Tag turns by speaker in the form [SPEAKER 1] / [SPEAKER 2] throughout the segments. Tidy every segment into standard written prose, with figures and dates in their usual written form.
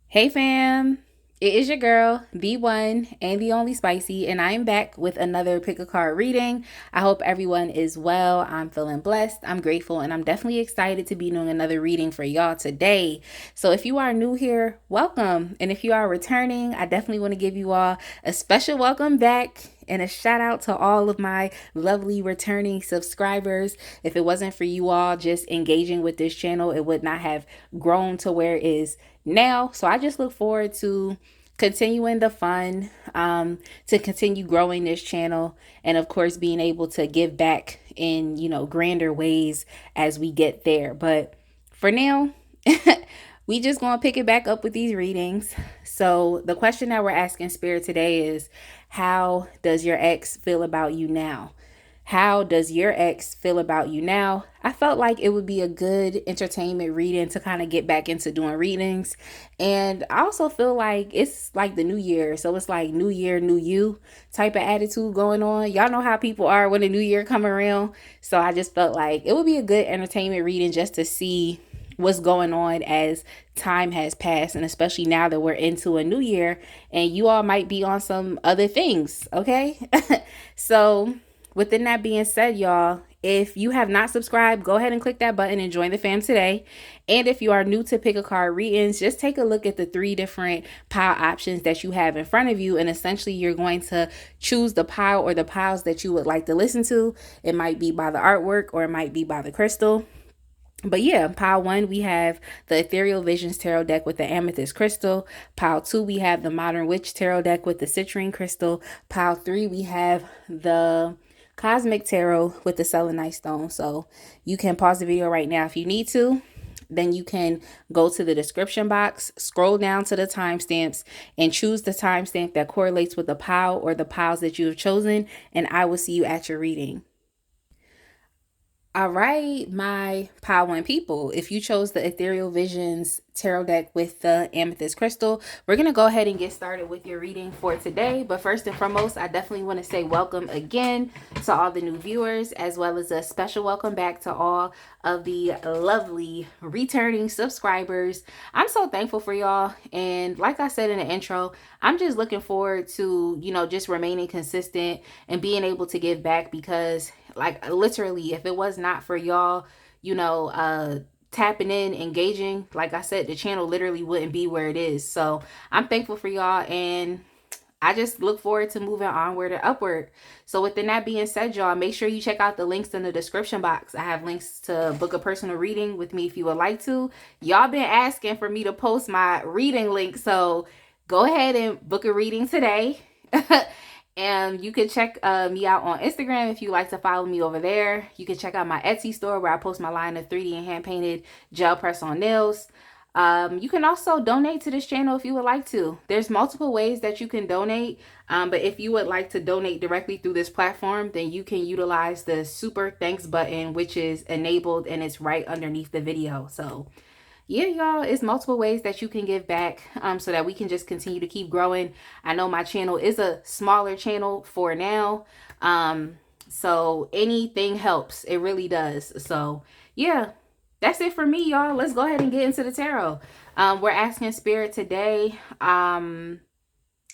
[SPEAKER 1] Hey fam, it is your girl, the one and the only Spicy, and I am back with another pick a card reading. I hope everyone is well. I'm feeling blessed, I'm grateful, and I'm definitely excited to be doing another reading for y'all today. So if you are new here, welcome. And if you are returning, I definitely want to give you all a special welcome back and a shout out to all of my lovely returning subscribers. If it wasn't for you all just engaging with this channel, it would not have grown to where it is now. So I just look forward to continuing the fun, to continue growing this channel, and of course being able to give back in grander ways as we get there. But for now, we just gonna pick it back up with these readings. So the question that we're asking Spirit today is, how does your ex feel about you now? How does your ex feel about you now? I felt like it would be a good entertainment reading to kind of get back into doing readings. And I also feel like it's like the new year. So it's like new year, new you type of attitude going on. Y'all know how people are when the new year come around. So I just felt like it would be a good entertainment reading just to see what's going on as time has passed, and especially now that we're into a new year and you all might be on some other things. Okay. So within that being said, y'all, if you have not subscribed, go ahead and click that button and join the fam today. And if you are new to pick a card readings, just take a look at the 3 different pile options that you have in front of you. And essentially you're going to choose the pile or the piles that you would like to listen to. It might be by the artwork or it might be by the crystal. But yeah, pile 1, we have the Ethereal Visions Tarot deck with the Amethyst Crystal. Pile 2, we have the Modern Witch Tarot deck with the Citrine Crystal. Pile 3, we have the Cosmic Tarot with the Selenite Stone. So you can pause the video right now if you need to. Then you can go to the description box, scroll down to the timestamps, and choose the timestamp that correlates with the pile or the piles that you have chosen. And I will see you at your reading. All right, my pile 1 people, if you chose the Ethereal Visions Tarot deck with the Amethyst Crystal, we're going to go ahead and get started with your reading for today. But first and foremost, I definitely want to say welcome again to all the new viewers, as well as a special welcome back to all of the lovely returning subscribers. I'm so thankful for y'all. And like I said in the intro, I'm just looking forward to, just remaining consistent and being able to give back, because like literally, if it was not for y'all, tapping in, engaging, like I said, the channel literally wouldn't be where it is. So I'm thankful for y'all, and I just look forward to moving onward and upward. So within that being said, y'all, make sure you check out the links in the description box. I have links to book a personal reading with me if you would like to. Y'all been asking for me to post my reading link, so go ahead and book a reading today. And you can check me out on Instagram if you like to follow me over there. You can check out my Etsy store where I post my line of 3D and hand-painted gel press-on nails. You can also donate to this channel if you would like to. There's multiple ways that you can donate. But if you would like to donate directly through this platform, then you can utilize the super thanks button, which is enabled and it's right underneath the video. So yeah, y'all, it's multiple ways that you can give back so that we can just continue to keep growing. I know my channel is a smaller channel for now. So anything helps. It really does. So yeah, that's it for me, y'all. Let's go ahead and get into the tarot. We're asking Spirit today, how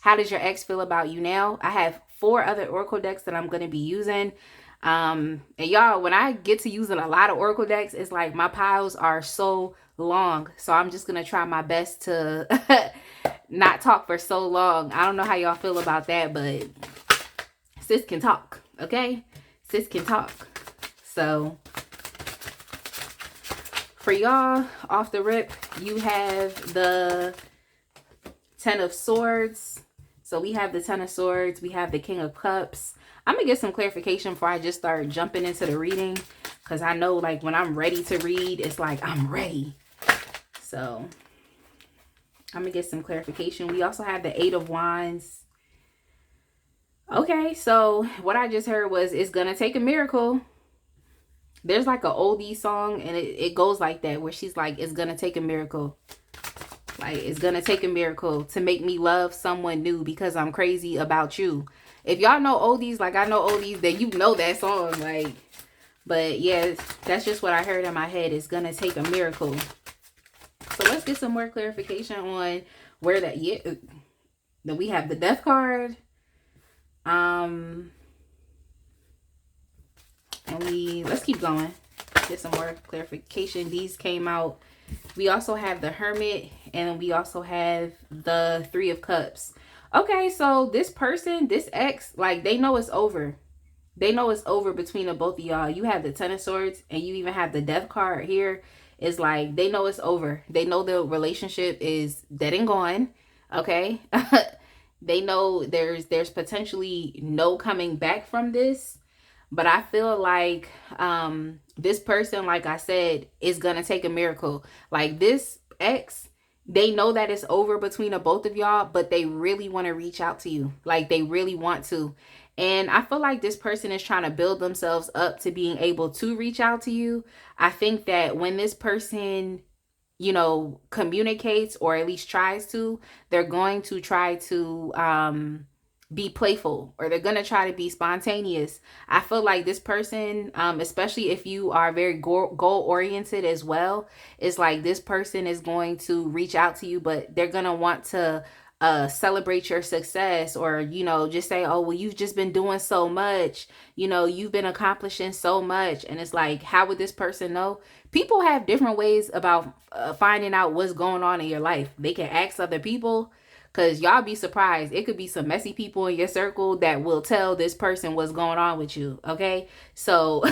[SPEAKER 1] does your ex feel about you now? I have 4 other oracle decks that I'm going to be using. And y'all, when I get to using a lot of oracle decks, it's like my piles are so long. So I'm just gonna try my best to not talk for so long. I don't know how y'all feel about that, but sis can talk. Okay, sis can talk. So for y'all, off the rip, you have the 10 of Swords. So we have the 10 of Swords, we have the King of Cups. I'm gonna get some clarification before I just start jumping into the reading, because I know like when I'm ready to read, it's like I'm ready. So I'm gonna get some clarification. We also have the 8 of Wands. Okay, so what I just heard was, it's gonna take a miracle. There's like an oldie song and it goes like that, where she's like, it's gonna take a miracle. Like, it's gonna take a miracle to make me love someone new because I'm crazy about you. If y'all know oldies, like I know oldies, then you know that song. Like, but yeah, that's just what I heard in my head. It's gonna take a miracle. So let's let's get some more clarification on where that, yeah, then we have the death card. And let's keep going. Get some more clarification. These came out. We also have the Hermit, and we also have the Three of Cups. Okay, so this person, this ex, like, they know it's over. They know it's over between the both of y'all. You have the Ten of Swords, and you even have the Death card here. It's like they know it's over. They know the relationship is dead and gone. Okay. They know there's potentially no coming back from this. But I feel like this person, like I said, is going to take a miracle. Like this ex, they know that it's over between the both of y'all, but they really want to reach out to you. Like they really want to. And I feel like this person is trying to build themselves up to being able to reach out to you. I think that when this person, you know, communicates or at least tries to, they're going to try to be playful, or they're going to try to be spontaneous. I feel like this person, especially if you are very goal oriented as well, is like this person is going to reach out to you, but they're going to want to celebrate your success, or, you know, just say, oh, well, you've just been doing so much, you know, you've been accomplishing so much. And it's like, how would this person know? People have different ways about finding out what's going on in your life. They can ask other people, because y'all be surprised. It could be some messy people in your circle that will tell this person what's going on with you. Okay. So,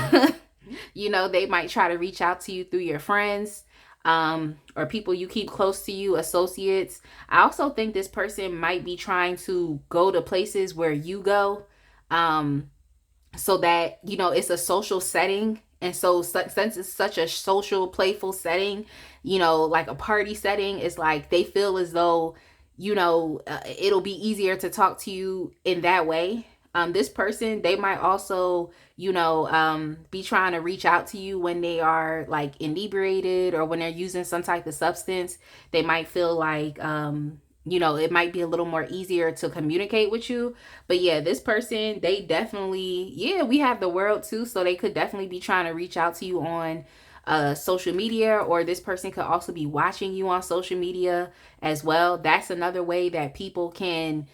[SPEAKER 1] you know, they might try to reach out to you through your friends, or people you keep close to you, associates. I also think this person might be trying to go to places where you go, so that, you know, it's a social setting. And so since it's such a social, playful setting, you know, like a party setting, it's like they feel as though, you know, it'll be easier to talk to you in that way. This person, they might also, you know, be trying to reach out to you when they are like inebriated, or when they're using some type of substance. They might feel like, you know, it might be a little more easier to communicate with you. But yeah, this person, they definitely, yeah, we have the World too. So they could definitely be trying to reach out to you on social media, or this person could also be watching you on social media as well. That's another way that people can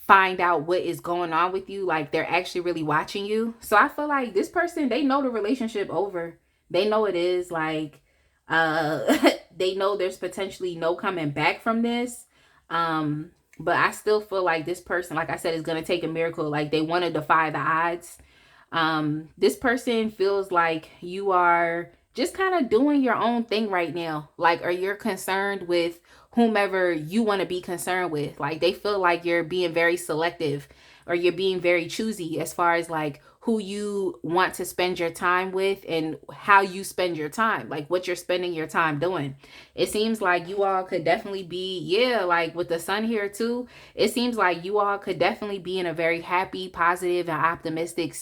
[SPEAKER 1] find out what is going on with you. Like they're actually really watching you. So I feel like this person, they know the relationship over. They know it is like, they know there's potentially no coming back from this. But I still feel like this person, like I said, is going to take a miracle. Like they want to defy the odds. This person feels like you are just kind of doing your own thing right now. Like, or you're concerned with whomever you want to be concerned with. Like they feel like you're being very selective, or you're being very choosy as far as like who you want to spend your time with and how you spend your time, like what you're spending your time doing. It seems like you all could definitely be, yeah, like with the sun here too, it seems like you all could definitely be in a very happy, positive, and optimistic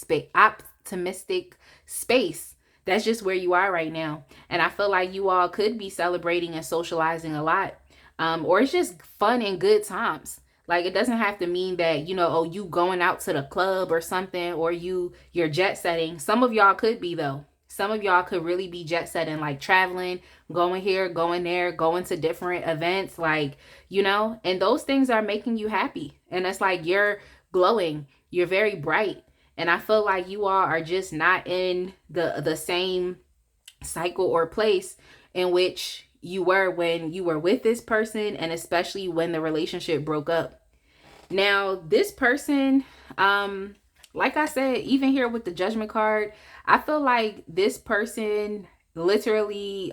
[SPEAKER 1] space. That's just where you are right now. And I feel like you all could be celebrating and socializing a lot. Or it's just fun and good times. Like it doesn't have to mean that, you know, oh, you going out to the club or something, or you're jet setting. Some of y'all could be though. Some of y'all could really be jet setting, like traveling, going here, going there, going to different events, like, you know, and those things are making you happy. And it's like you're glowing, you're very bright. And I feel like you all are just not in the same cycle or place in which you were when you were with this person, and especially when the relationship broke up. Now, this person, like I said, even here with the Judgment card, I feel like this person literally,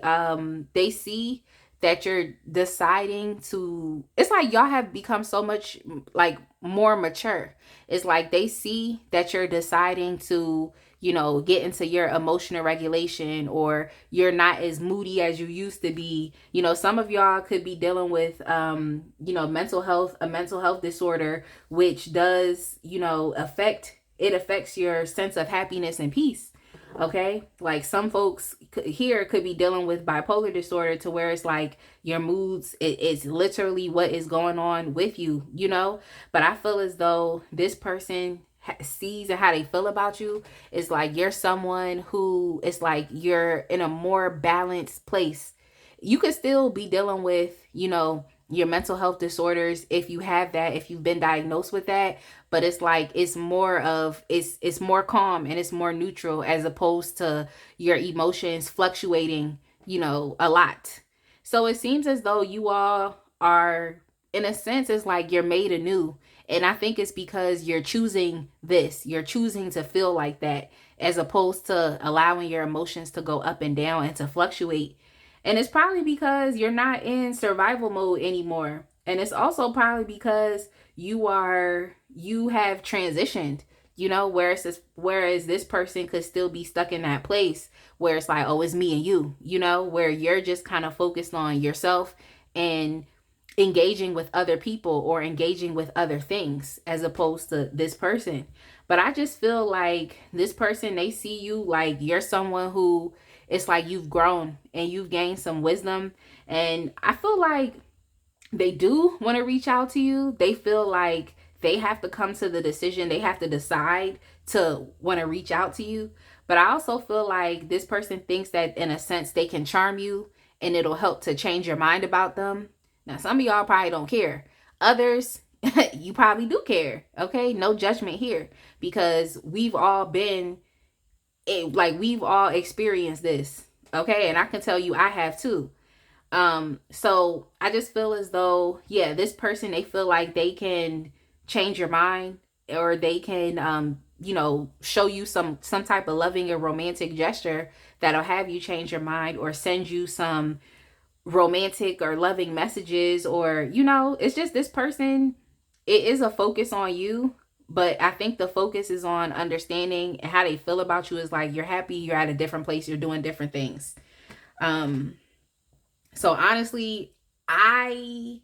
[SPEAKER 1] they see that you're deciding to, it's like y'all have become so much like more mature. It's like they see that you're deciding to, you know, get into your emotional regulation, or you're not as moody as you used to be. You know, some of y'all could be dealing with, you know, a mental health disorder, which does, you know, affects your sense of happiness and peace. Okay. Like some folks here could be dealing with bipolar disorder, to where it's like your moods, it's literally what is going on with you, you know. But I feel as though this person sees and how they feel about you is like you're someone who is like you're in a more balanced place. you could still be dealing with, your mental health disorders if you have that, if you've been diagnosed with that. But it's like it's more calm and it's more neutral, as opposed to your emotions fluctuating, a lot. So it seems as though you all are, in a sense, it's like you're made anew. And I think it's because you're choosing this. You're choosing to feel like that, as opposed to allowing your emotions to go up and down and to fluctuate. And it's probably because you're not in survival mode anymore. And it's also probably because you have transitioned, whereas this person could still be stuck in that place where it's like, oh, it's me and you, where you're just kind of focused on yourself and engaging with other people or engaging with other things, as opposed to this person. But I just feel like this person, they see you like you're someone who, it's like you've grown and you've gained some wisdom. And I feel like they do want to reach out to you. They feel like they have to come to the decision, they have to decide to want to reach out to you. But I also feel like this person thinks that, in a sense, they can charm you and it'll help to change your mind about them. Now, some of y'all probably don't care. Others, you probably do care. Okay, no judgment here, because we've all we've all experienced this. Okay, and I can tell you I have too. So I just feel as though, yeah, this person, they feel like they can change your mind, or they can show you some type of loving or romantic gesture that'll have you change your mind, or send you some romantic or loving messages, or it's just this person, it is a focus on you. But I think the focus is on understanding how they feel about you. Is like, you're happy, you're at a different place, you're doing different things. So honestly, I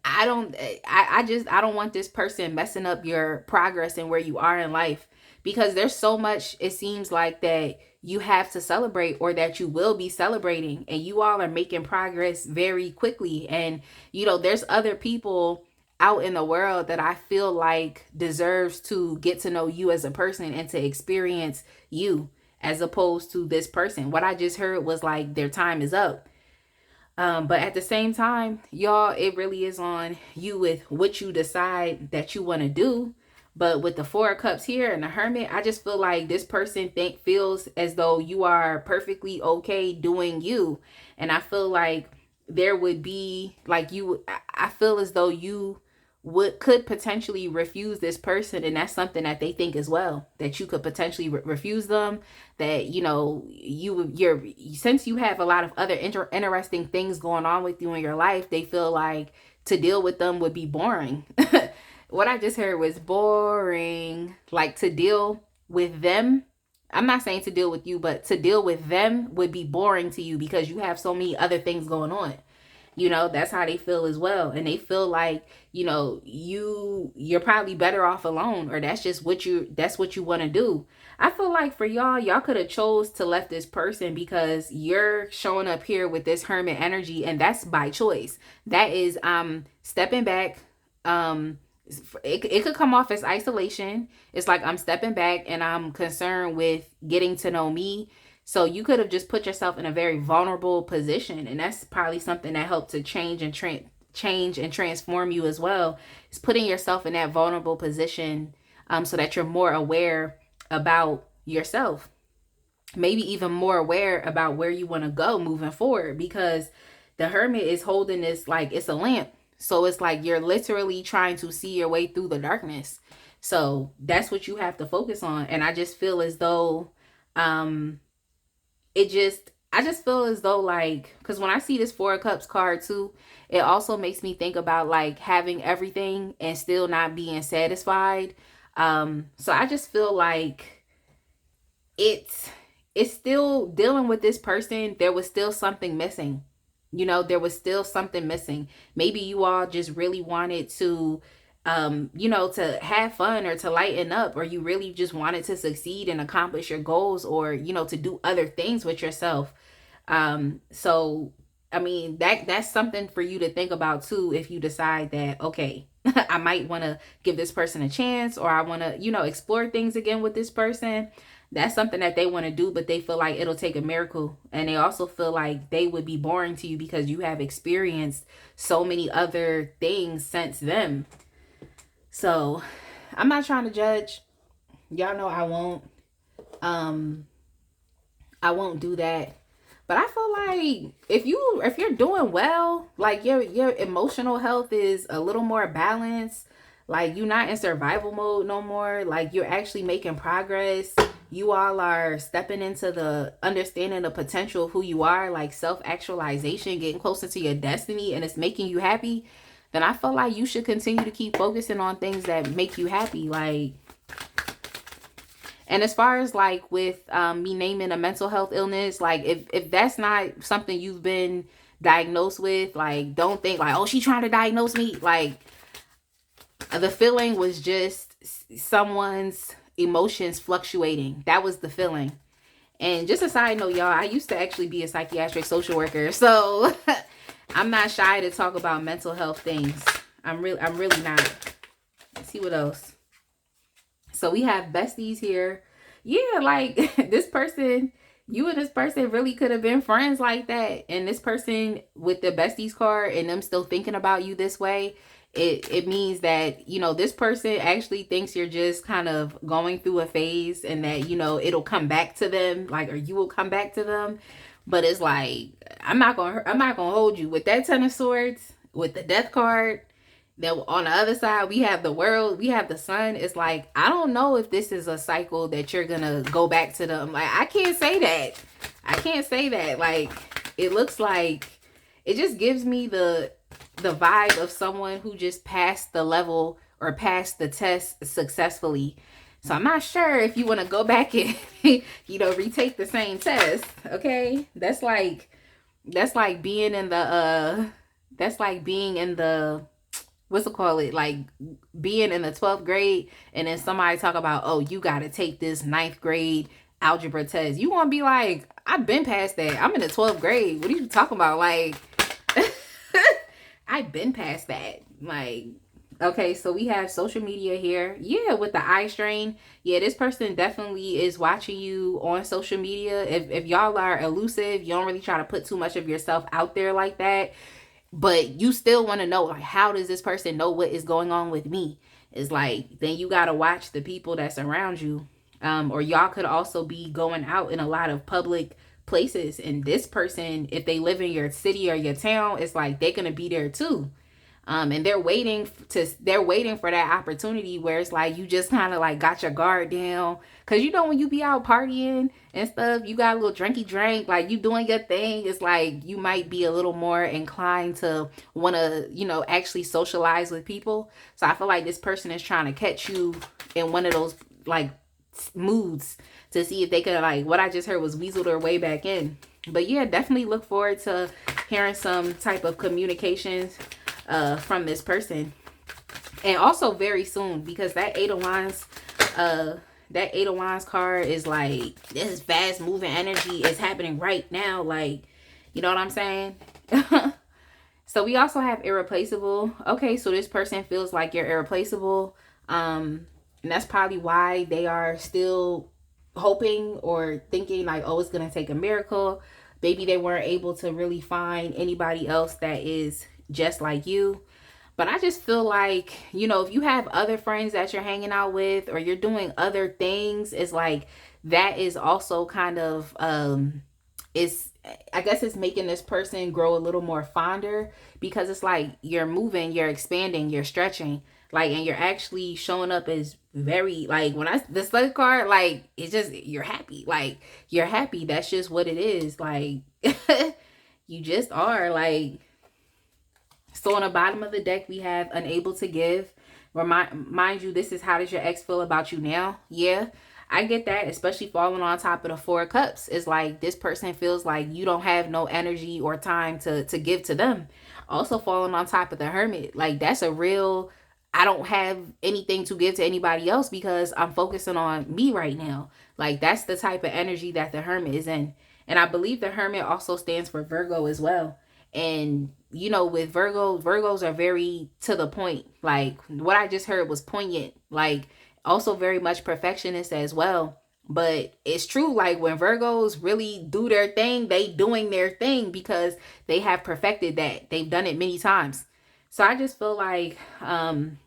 [SPEAKER 1] I don't want this person messing up your progress and where you are in life, because there's so much, it seems like, that you have to celebrate, or that you will be celebrating, and you all are making progress very quickly. And there's other people out in the world that I feel like deserves to get to know you as a person and to experience you, as opposed to this person. What I just heard was like their time is up. But at the same time, y'all, it really is on you with what you decide that you want to do. But with the Four of Cups here and the Hermit, I just feel like this person feels as though you are perfectly okay doing you. And I feel like there would be like I feel as though you could potentially refuse this person, and that's something that they think as well, that you could potentially refuse them, that you're since you have a lot of other interesting things going on with you in your life, they feel like to deal with them would be boring. What I just heard was boring. Like, to deal with them, I'm not saying to deal with you, but to deal with them would be boring to you because you have so many other things going on. That's how they feel as well. And they feel like, you're probably better off alone, or that's what you want to do. I feel like for y'all could have chose to left this person because you're showing up here with this Hermit energy, and that's by choice. That is stepping back. It could come off as isolation. It's like, I'm stepping back and I'm concerned with getting to know me. So you could have just put yourself in a very vulnerable position, and that's probably something that helped to change and transform you as well. Is putting yourself in that vulnerable position, so that you're more aware about yourself, maybe even more aware about where you want to go moving forward, because the Hermit is holding this like it's a lamp. So it's like you're literally trying to see your way through the darkness. So that's what you have to focus on. And I just feel as though I just feel as though, like, because when I see this Four of Cups card too, it also makes me think about like having everything and still not being satisfied. So I just feel like it's still dealing with this person. There was still something missing. There was still something missing. Maybe you all just really wanted to to have fun or to lighten up, or you really just wanted to succeed and accomplish your goals, or to do other things with yourself. So I mean, that's something for you to think about too, if you decide that, okay, I might want to give this person a chance, or I want to explore things again with this person. That's something that they want to do, but they feel like it'll take a miracle. And they also feel like they would be boring to you because you have experienced so many other things since them. So I'm not trying to judge. Y'all know I won't. Um, I won't do that. But I feel like if you're doing well, like your emotional health is a little more balanced, like you're not in survival mode no more, like you're actually making progress. You all are stepping into the understanding the potential of who you are, like self-actualization, getting closer to your destiny, and it's making you happy, then I feel like you should continue to keep focusing on things that make you happy. Like, and as far as like with me naming a mental health illness, like if that's not something you've been diagnosed with, like don't think like, oh, she trying to diagnose me. Like the feeling was just someone's emotions fluctuating. That was the feeling. And just a side note, y'all, I used to actually be a psychiatric social worker, so I'm not shy to talk about mental health things. I'm really not. Let's see what else. So we have besties here. Yeah, like this person, you and this person really could have been friends like that. And this person with the besties card and them still thinking about you this way, it means that, you know, this person actually thinks you're just kind of going through a phase and that, you know, it'll come back to them, like, or you will come back to them. But it's like, I'm not gonna hold you with that 10 of swords, with the death card. Then on the other side, we have the world, we have the sun. It's like, I don't know if this is a cycle that you're gonna go back to them. Like, I can't say that. I can't say that. Like, it looks like, it just gives me the vibe of someone who just passed the level or passed the test successfully. So I'm not sure if you want to go back and, you know, retake the same test. Okay. That's like being in the, what's it call it? Like being in the 12th grade and then somebody talk about, oh, you got to take this 9th grade algebra test. You want to be like, I've been past that. I'm in the 12th grade. What are you talking about? Like, I've been past that. Like, okay, so we have social media here. Yeah, with the eye strain. Yeah, this person definitely is watching you on social media. If y'all are elusive, you don't really try to put too much of yourself out there like that, but you still want to know, like, how does this person know what is going on with me? It's like, then you got to watch the people that's around you. Or y'all could also be going out in a lot of public places, and this person, if they live in your city or your town, it's like they're gonna be there too. And they're waiting for that opportunity where it's like you just kind of like got your guard down, because you know when you be out partying and stuff, you got a little drinky drink, like you doing your thing, it's like you might be a little more inclined to want to, you know, actually socialize with people. So I feel like this person is trying to catch you in one of those like moods to see if they could, like, what I just heard was weasel their way back in. But yeah, definitely look forward to hearing some type of communications from this person. And also very soon, because that 8 of Wands card is like, this is fast moving energy. It's happening right now. Like, you know what I'm saying? So we also have irreplaceable. Okay, so this person feels like you're irreplaceable. And that's probably why they are still hoping or thinking like, oh, it's going to take a miracle. Maybe they weren't able to really find anybody else that is just like you. But I just feel like, you know, if you have other friends that you're hanging out with or you're doing other things, it's like that is also kind of, I guess it's making this person grow a little more fonder, because it's like you're moving, you're expanding, you're stretching, like, and you're actually showing up as very, like, when the slug card, like, it's just, you're happy, like, you're happy. That's just what it is. Like, you just are, like. So on the bottom of the deck, we have unable to give. Mind you, this is how does your ex feel about you now? Yeah, I get that, especially falling on top of the 4 of Cups. It's like this person feels like you don't have no energy or time to give to them. Also falling on top of the Hermit, like that's a real, I don't have anything to give to anybody else because I'm focusing on me right now. Like that's the type of energy that the Hermit is in. And I believe the Hermit also stands for Virgo as well. And you know, with Virgos are very to the point. Like what I just heard was poignant. Like also very much perfectionist as well. But it's true, like when Virgos really do their thing, they doing their thing because they have perfected that. They've done it many times. So I just feel like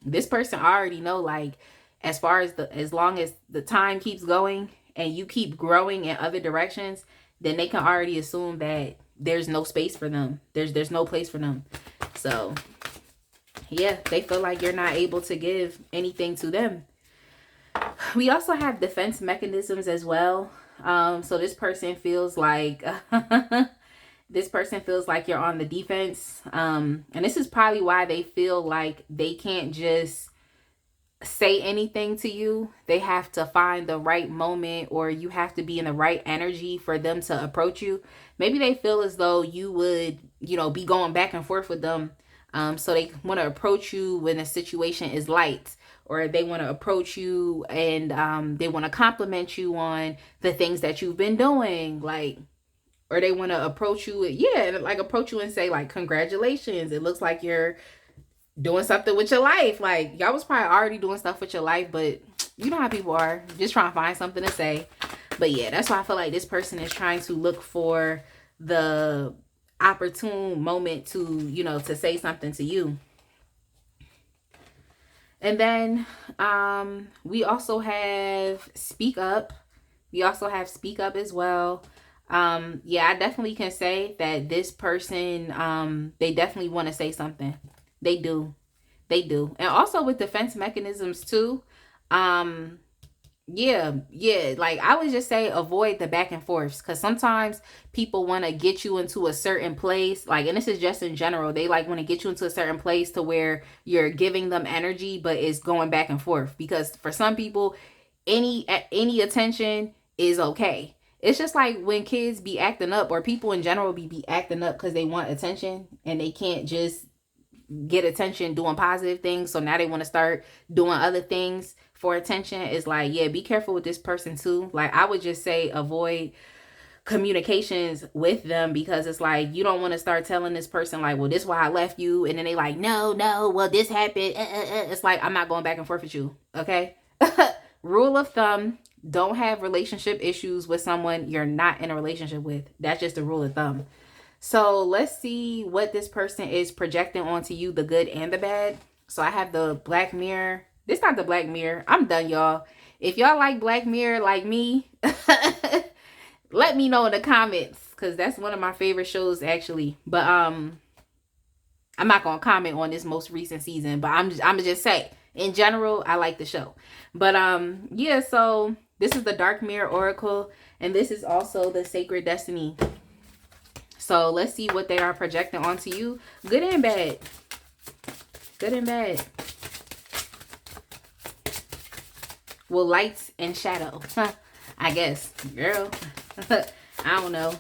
[SPEAKER 1] this person already know, like, as far as as long as the time keeps going and you keep growing in other directions, then they can already assume that there's no space for them. There's no place for them. So yeah, they feel like you're not able to give anything to them. We also have defense mechanisms as well. So this person feels like this person feels like you're on the defense. And this is probably why they feel like they can't just say anything to you. They have to find the right moment, or you have to be in the right energy for them to approach you. Maybe they feel as though you would, be going back and forth with them. So they want to approach you when the situation is light, or they want to approach you and they want to compliment you on the things that you've been doing, like, or they want to approach you, approach you and say, like, congratulations, it looks like you're doing something with your life. Like, y'all was probably already doing stuff with your life, but you know how people are, just trying to find something to say. But yeah, that's why I feel like this person is trying to look for the opportune moment to, to say something to you. And then we also have speak up. We also have speak up as well. Yeah, I definitely can say that this person, they definitely want to say something. They do. They do. And also with defense mechanisms too. Yeah. Like, I would just say avoid the back and forths, because sometimes people want to get you into a certain place. Like, and this is just in general, they like want to get you into a certain place to where you're giving them energy, but it's going back and forth. Because for some people, any attention is okay. It's just like when kids be acting up, or people in general be acting up because they want attention and they can't just get attention doing positive things. So now they want to start doing other things for attention. It's like, yeah, be careful with this person too. Like, I would just say avoid communications with them, because it's like, you don't want to start telling this person like, well, this is why I left you, and then they like, no, well, this happened. It's like, I'm not going back and forth with you. Okay. Rule of thumb: don't have relationship issues with someone you're not in a relationship with. That's just a rule of thumb. So let's see what this person is projecting onto you, the good and the bad. So I have the Black Mirror. This not the Black Mirror. I'm done, y'all. If y'all like Black Mirror like me, let me know in the comments, because that's one of my favorite shows, actually. But I'm not gonna comment on this most recent season, but I'm gonna just say, in general, I like the show. But yeah, so this is the Dark Mirror Oracle, and this is also the Sacred Destiny. So let's see what they are projecting onto you. Good and bad. Good and bad. Well, lights and shadow. I guess. Girl. I don't know.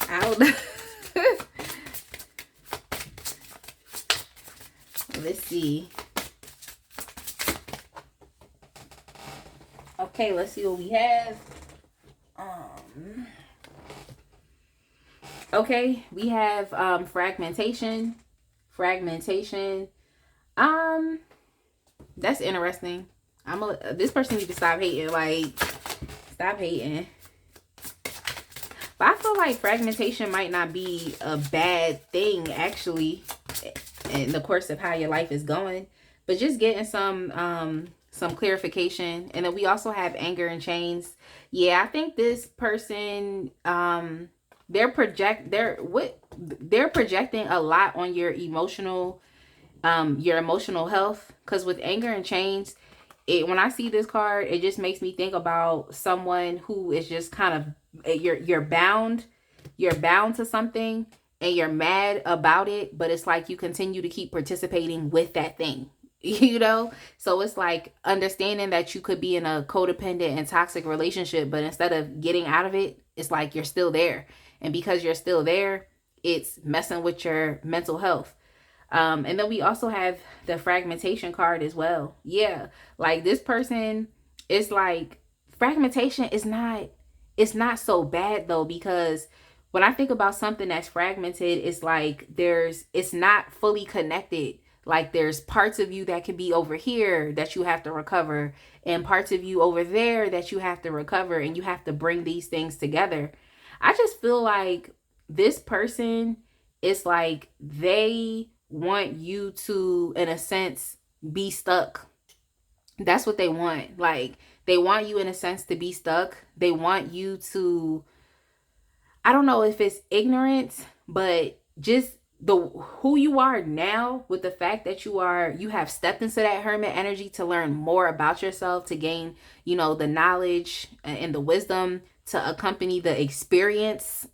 [SPEAKER 1] I don't know. Let's see. Okay, let's see what we have. Okay, we have fragmentation. That's interesting. This person needs to stop hating. Like, stop hating. But I feel like fragmentation might not be a bad thing, actually, in the course of how your life is going. But just getting some clarification. And then we also have anger and chains. Yeah, I think this person, they're projecting a lot on your emotional health. Because with anger and chains, when I see this card, it just makes me think about someone who is just kind of, you're bound to something and you're mad about it, but it's like you continue to keep participating with that thing. So it's like understanding that you could be in a codependent and toxic relationship, but instead of getting out of it, it's like you're still there. And because you're still there, it's messing with your mental health. And then we also have the fragmentation card as well. Yeah, like this person, it's like fragmentation is not so bad though, because when I think about something that's fragmented, it's like it's not fully connected. Like there's parts of you that can be over here that you have to recover, and parts of you over there that you have to recover, and you have to bring these things together. I just feel like this person is like they want you to, in a sense, be stuck. That's what they want. Like they want you, in a sense, to be stuck. They want you to, I don't know if it's ignorance, but just the who you are now, with the fact that you have stepped into that hermit energy to learn more about yourself, to gain, the knowledge and the wisdom to accompany the experience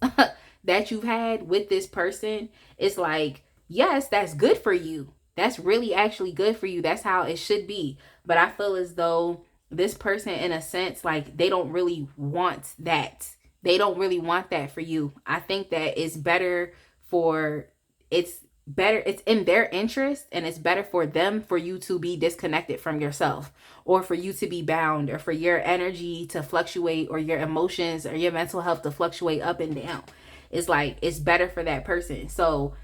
[SPEAKER 1] that you've had with this person. It's like, yes, that's good for you. That's really actually good for you. That's how it should be. But I feel as though this person, in a sense, like they don't really want that. They don't really want that for you. I think that it's better for, it's in their interest, and it's better for them for you to be disconnected from yourself, or for you to be bound, or for your energy to fluctuate, or your emotions or your mental health to fluctuate up and down. It's like it's better for that person. So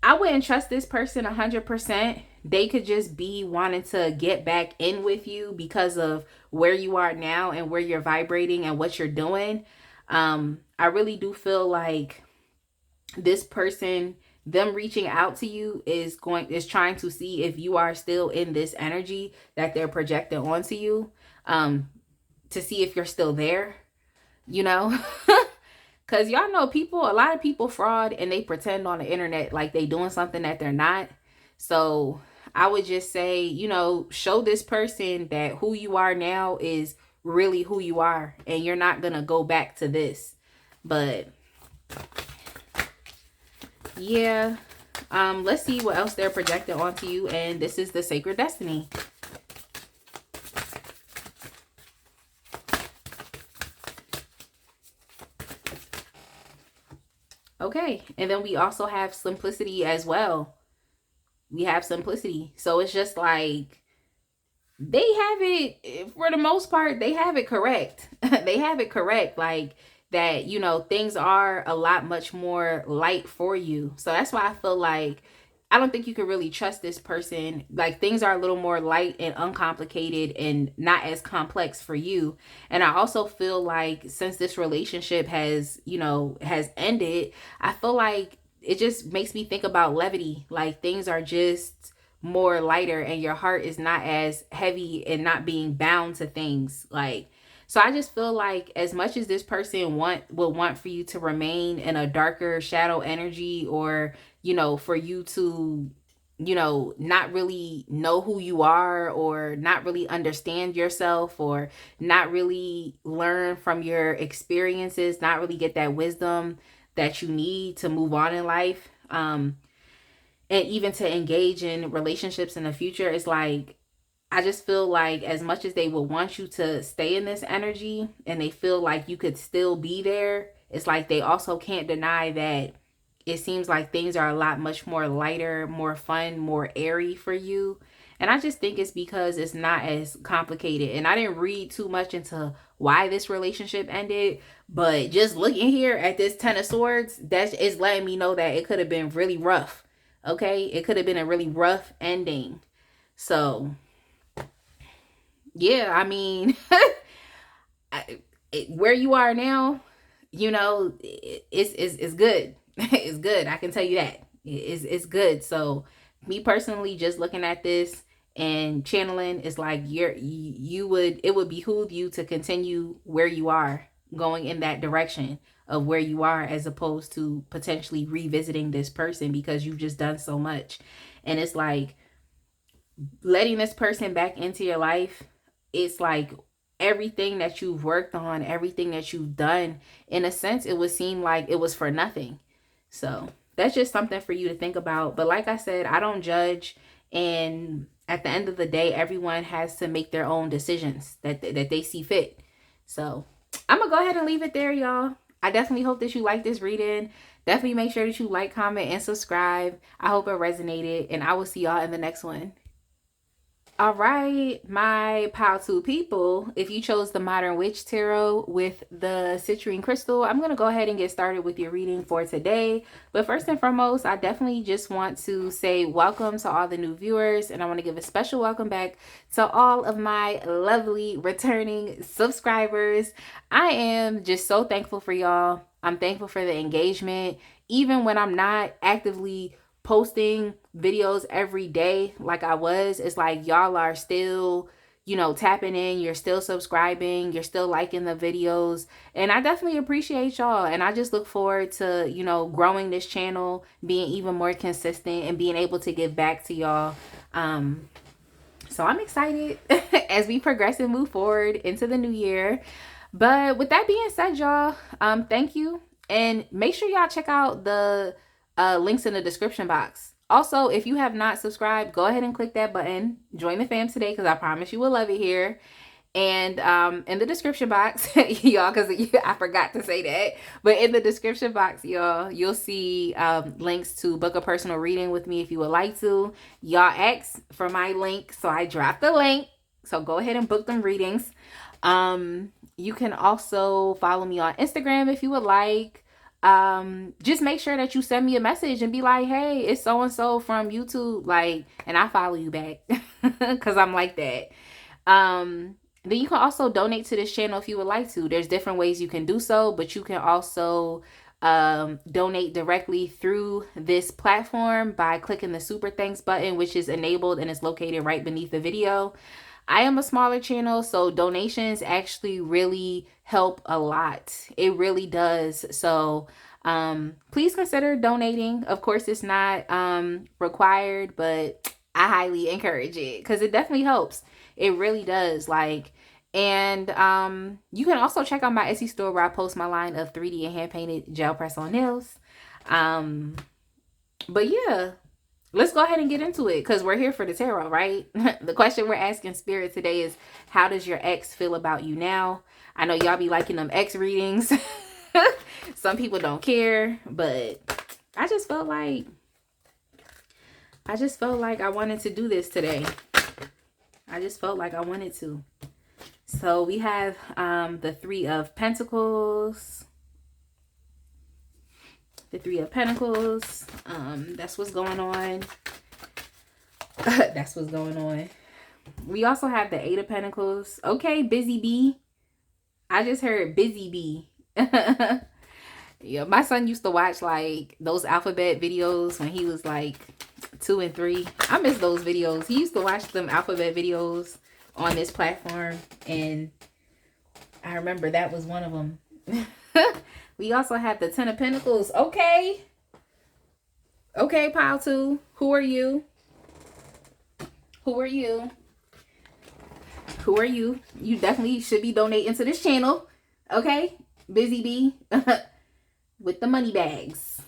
[SPEAKER 1] I wouldn't trust this person 100%. They could just be wanting to get back in with you because of where you are now and where you're vibrating and what you're doing. I really do feel like this person, them reaching out to you is trying to see if you are still in this energy that they're projecting onto you, to see if you're still there, you know. Because y'all know a lot of people fraud, and they pretend on the internet like they doing something that they're not. So I would just say, show this person that who you are now is really who you are, and you're not going to go back to this. But yeah, let's see what else they're projecting onto you. And this is the Sacred Destiny. Okay, and then we also have Simplicity as well. We have Simplicity. So it's just like they have it, for the most part, they have it correct. They have it correct. Like that, things are a lot much more light for you. So that's why I feel like I don't think you can really trust this person. Like things are a little more light and uncomplicated and not as complex for you. And I also feel like since this relationship has ended, I feel like it just makes me think about levity. Like things are just more lighter, and your heart is not as heavy and not being bound to things. Like, so I just feel like as much as this person will want for you to remain in a darker shadow energy, or for you to not really know who you are, or not really understand yourself, or not really learn from your experiences, not really get that wisdom that you need to move on in life, and even to engage in relationships in the future. It's like, I just feel like as much as they will want you to stay in this energy, and they feel like you could still be there, it's like they also can't deny that it seems like things are a lot much more lighter, more fun, more airy for you. And I just think it's because it's not as complicated. And I didn't read too much into why this relationship ended, but just looking here at this Ten of Swords, that is letting me know that it could have been really rough. Okay? It could have been a really rough ending. So yeah, I mean, where you are now, it's good. It's good. I can tell you that. It's good. So me personally, just looking at this and channeling, is like it would behoove you to continue where you are, going in that direction of where you are, as opposed to potentially revisiting this person, because you've just done so much. And it's like letting this person back into your life, it's like everything that you've worked on, everything that you've done, in a sense, it would seem like it was for nothing. So that's just something for you to think about. But like I said, I don't judge. And at the end of the day, everyone has to make their own decisions that they see fit. So I'm going to go ahead and leave it there, y'all. I definitely hope that you like this reading. Definitely make sure that you like, comment, and subscribe. I hope it resonated. And I will see y'all in the next one. All right, my pile two people, if you chose the Modern Witch Tarot with the citrine crystal, I'm going to go ahead and get started with your reading for today. But first and foremost, I definitely just want to say welcome to all the new viewers, and I want to give a special welcome back to all of my lovely returning subscribers. I am just so thankful for y'all. I'm thankful for the engagement, even when I'm not actively posting videos every day like I was. It's like y'all are still, you know, tapping in, you're still subscribing, you're still liking the videos, and I definitely appreciate y'all. And I just look forward to, you know, growing this channel, being even more consistent, and being able to give back to y'all. So I'm excited as we progress and move forward into the new year. But with that being said, y'all, thank you, and make sure y'all check out the links in the description box. Also, if you have not subscribed, go ahead and click that button. Join the fam today, because I promise you will love it here. And in the description box, y'all, because I forgot to say that, but in the description box, y'all, you'll see links to book a personal reading with me if you would like to. Y'all asked for my link, so I dropped the link. So go ahead and book them readings. You can also follow me on Instagram if you would like. Just make sure that you send me a message and be like, hey, it's so and so from YouTube, like, and I follow you back because I'm like that. Then you can also donate to this channel if you would like to. There's different ways you can do so, but you can also donate directly through this platform by clicking the super thanks button, which is enabled and is located right beneath the video. I am a smaller channel, so donations actually really help a lot. It really does. So please consider donating. Of course, it's not required, but I highly encourage it because it definitely helps. It really does. Like, and you can also check out my Etsy store where I post my line of 3D and hand painted gel press on nails. But yeah, let's go ahead and get into it because we're here for the tarot, right? The question we're asking Spirit today is, how does your ex feel about you now? I know y'all be liking them ex readings. Some people don't care, but I just felt like I wanted to do this today. I just felt like I wanted to. So we have the Three of Pentacles. The Three of Pentacles. That's what's going on. That's what's going on. We also have the Eight of Pentacles. Okay, Busy Bee. I just heard Busy Bee. Yeah, my son used to watch like those alphabet videos when he was like 2 and 3. I miss those videos. He used to watch them alphabet videos on this platform, and I remember that was one of them. We also have the Ten of Pentacles. Okay, pile 2. Who are you? Who are you? Who are you? You definitely should be donating to this channel. Okay, Busy Bee. With the money bags.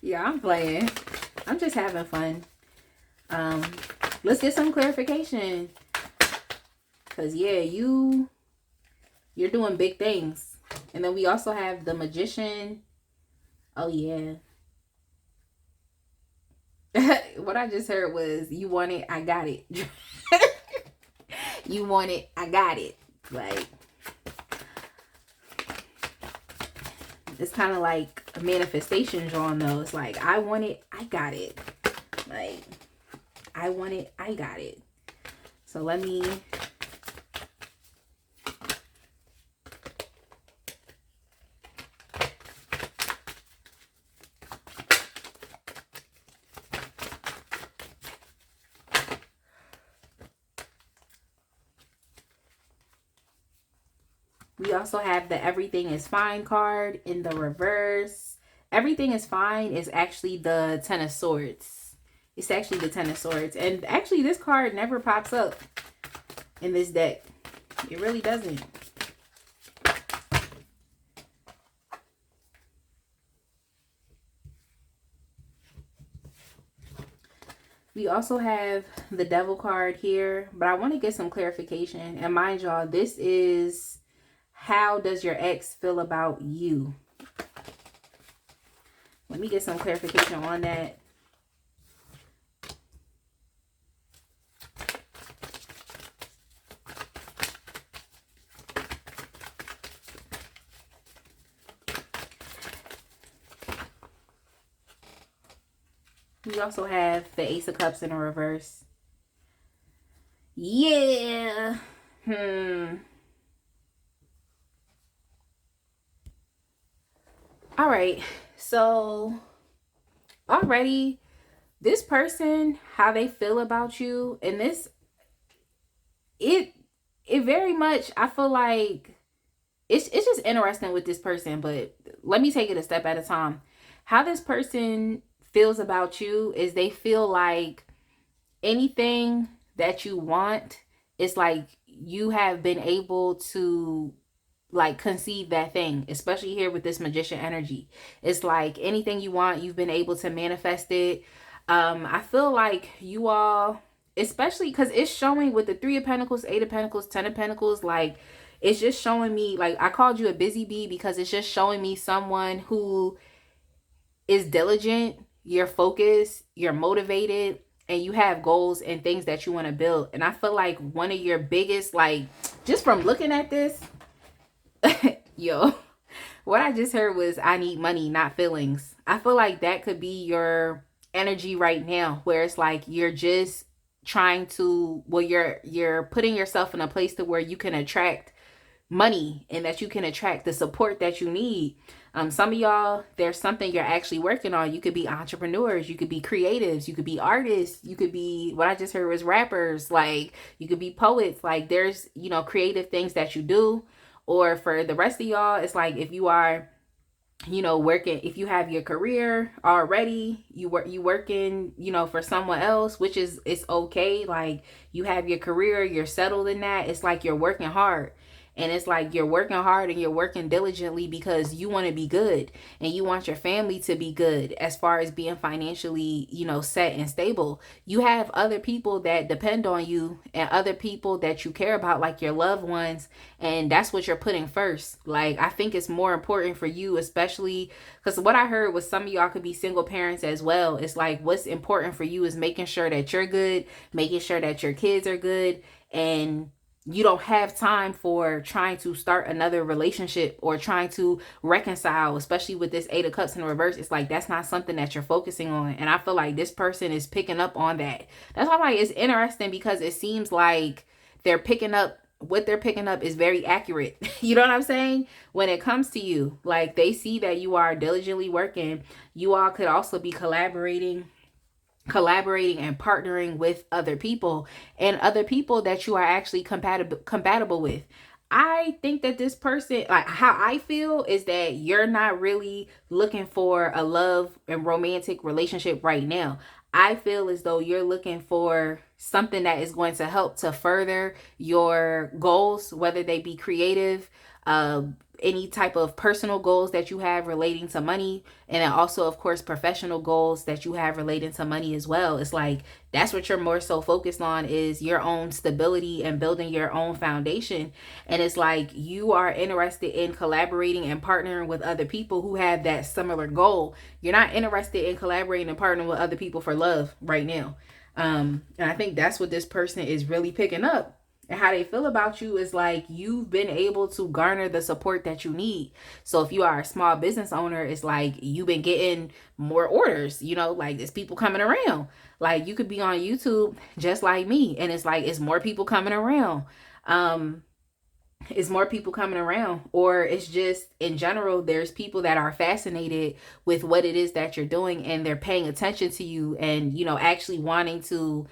[SPEAKER 1] Yeah, I'm playing. I'm just having fun. Let's get some clarification. Because, yeah, you're doing big things. And then we also have the Magician. Oh, yeah. What I just heard was, you want it, I got it. You want it, I got it. Like, it's kind of like a manifestation drawing though. It's like, I want it, I got it. Like, I want it, I got it. So let me... We also have the Everything is Fine card in the reverse. Everything is Fine is actually the Ten of Swords. It's actually the Ten of Swords. And actually this card never pops up in this deck. It really doesn't. We also have the Devil card here, but I want to get some clarification. And mind y'all, this is, how does your ex feel about you? Let me get some clarification on that. We also have the Ace of Cups in a reverse. Yeah. All right. So already this person, how they feel about you, and this it it very much, I feel like it's just interesting with this person, but let me take it a step at a time. How this person feels about you is they feel like anything that you want, it's like you have been able to like conceive that thing, especially here with this magician energy. It's like anything you want, you've been able to manifest it. I feel like you all, especially because it's showing with the Three of Pentacles, Eight of Pentacles, Ten of Pentacles, like it's just showing me, like I called you a busy bee because it's just showing me someone who is diligent, you're focused, you're motivated, and you have goals and things that you want to build. And I feel like one of your biggest, like, just from looking at this, yo, what I just heard was I need money, not feelings. I feel like that could be your energy right now, where it's like you're just trying to, well, you're putting yourself in a place to where you can attract money and that you can attract the support that you need. Some of y'all, there's something you're actually working on. You could be entrepreneurs, you could be creatives, you could be artists, you could be, what I just heard was rappers, like you could be poets. Like there's, creative things that you do. Or for the rest of y'all, it's like if you are, working, if you have your career already, you working, for someone else, which is, it's okay. Like you have your career, you're settled in that. It's like you're working hard. And it's like you're working hard and you're working diligently because you want to be good and you want your family to be good as far as being financially, set and stable. You have other people that depend on you and other people that you care about, like your loved ones. And that's what you're putting first. Like, I think it's more important for you, especially because what I heard was some of y'all could be single parents as well. It's like what's important for you is making sure that you're good, making sure that your kids are good, and you don't have time for trying to start another relationship or trying to reconcile, especially with this Eight of Cups in reverse. It's like that's not something that you're focusing on. And I feel like this person is picking up on that. That's why I'm like, it's interesting because it seems like they're picking up, what they're picking up is very accurate. You know what I'm saying? When it comes to you, like they see that you are diligently working. You all could also be collaborating and partnering with other people and other people that you are actually compatible with. I think that this person, like how I feel is that you're not really looking for a love and romantic relationship right now. I feel as though you're looking for something that is going to help to further your goals, whether they be creative, any type of personal goals that you have relating to money, and then also of course professional goals that you have relating to money as well. It's like that's what you're more so focused on, is your own stability and building your own foundation. And it's like you are interested in collaborating and partnering with other people who have that similar goal. You're not interested in collaborating and partnering with other people for love right now. And I think that's what this person is really picking up. And how they feel about you is like you've been able to garner the support that you need. So if you are a small business owner, it's like you've been getting more orders, like there's people coming around. Like you could be on YouTube just like me, and it's like it's more people coming around. It's more people coming around, or it's just in general there's people that are fascinated with what it is that you're doing, and they're paying attention to you, and actually wanting to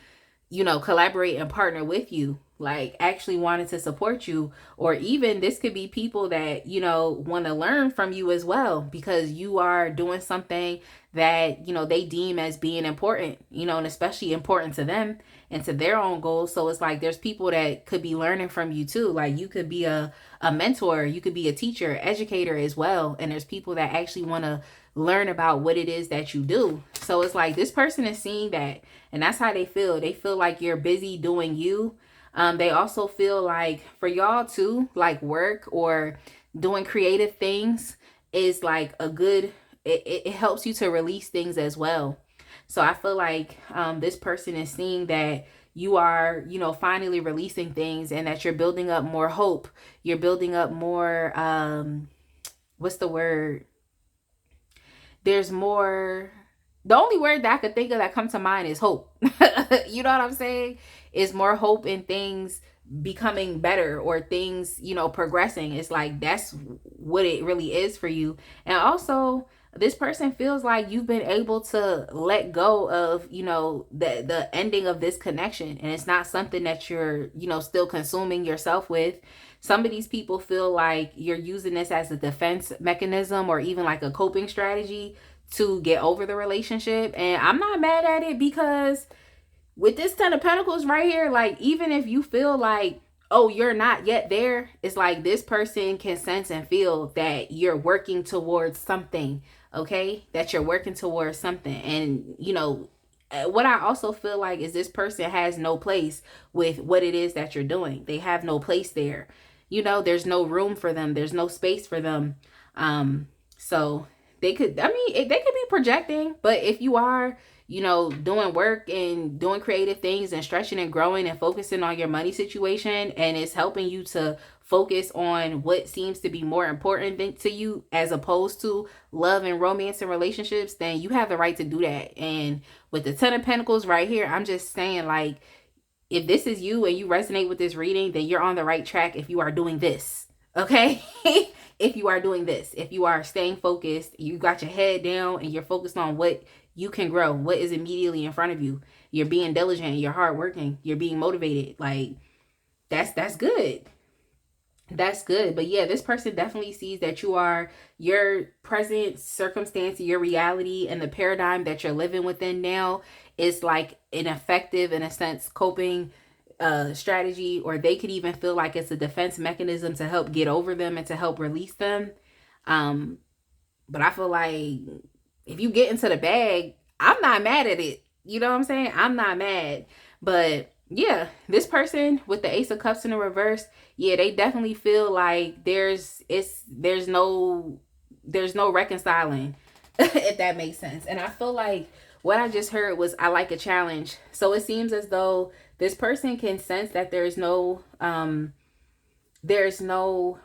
[SPEAKER 1] collaborate and partner with you, like actually wanting to support you. Or even this could be people that, want to learn from you as well, because you are doing something that, they deem as being important, and especially important to them and to their own goals. So it's like there's people that could be learning from you too. Like you could be a mentor, you could be a teacher, educator as well. And there's people that actually want to learn about what it is that you do. So it's like this person is seeing that, and that's how they feel. They feel like you're busy doing you. They also feel like for y'all too, like work or doing creative things is like a good, it helps you to release things as well. So I feel like this person is seeing that you are, finally releasing things, and that you're building up more hope. You're building up more, what's the word? There's more the only word that I could think of that come to mind is hope. You know what I'm saying? Is more hope in things becoming better or things, progressing. It's like that's what it really is for you. And also, this person feels like you've been able to let go of, the ending of this connection, and it's not something that you're, still consuming yourself with. Some of these people feel like you're using this as a defense mechanism or even like a coping strategy to get over the relationship. And I'm not mad at it, because with this 10 of Pentacles right here, like, even if you feel like, oh, you're not yet there, it's like this person can sense and feel that you're working towards something, okay? That you're working towards something. And, what I also feel like is this person has no place with what it is that you're doing. They have no place there. There's no room for them. There's no space for them. So they could, they could be projecting, but if you are, doing work and doing creative things and stretching and growing and focusing on your money situation, and it's helping you to focus on what seems to be more important to you as opposed to love and romance and relationships, then you have the right to do that. And with the 10 of Pentacles right here, I'm just saying, like, if this is you and you resonate with this reading, then you're on the right track if you are doing this, okay? If you are doing this, if you are staying focused, you got your head down and you're focused on what you can grow, what is immediately in front of you. You're being diligent, you're hardworking, you're being motivated. Like, that's good. That's good. But yeah, this person definitely sees that you are your present circumstance, your reality, and the paradigm that you're living within now is like an effective, in a sense, coping strategy, or they could even feel like it's a defense mechanism to help get over them and to help release them. But I feel like if you get into the bag, I'm not mad at it. You know what I'm saying? I'm not mad. But yeah, this person with the Ace of Cups in the reverse, yeah, they definitely feel like there's no reconciling, if that makes sense. And I feel like what I just heard was, I like a challenge. So it seems as though this person can sense that there's no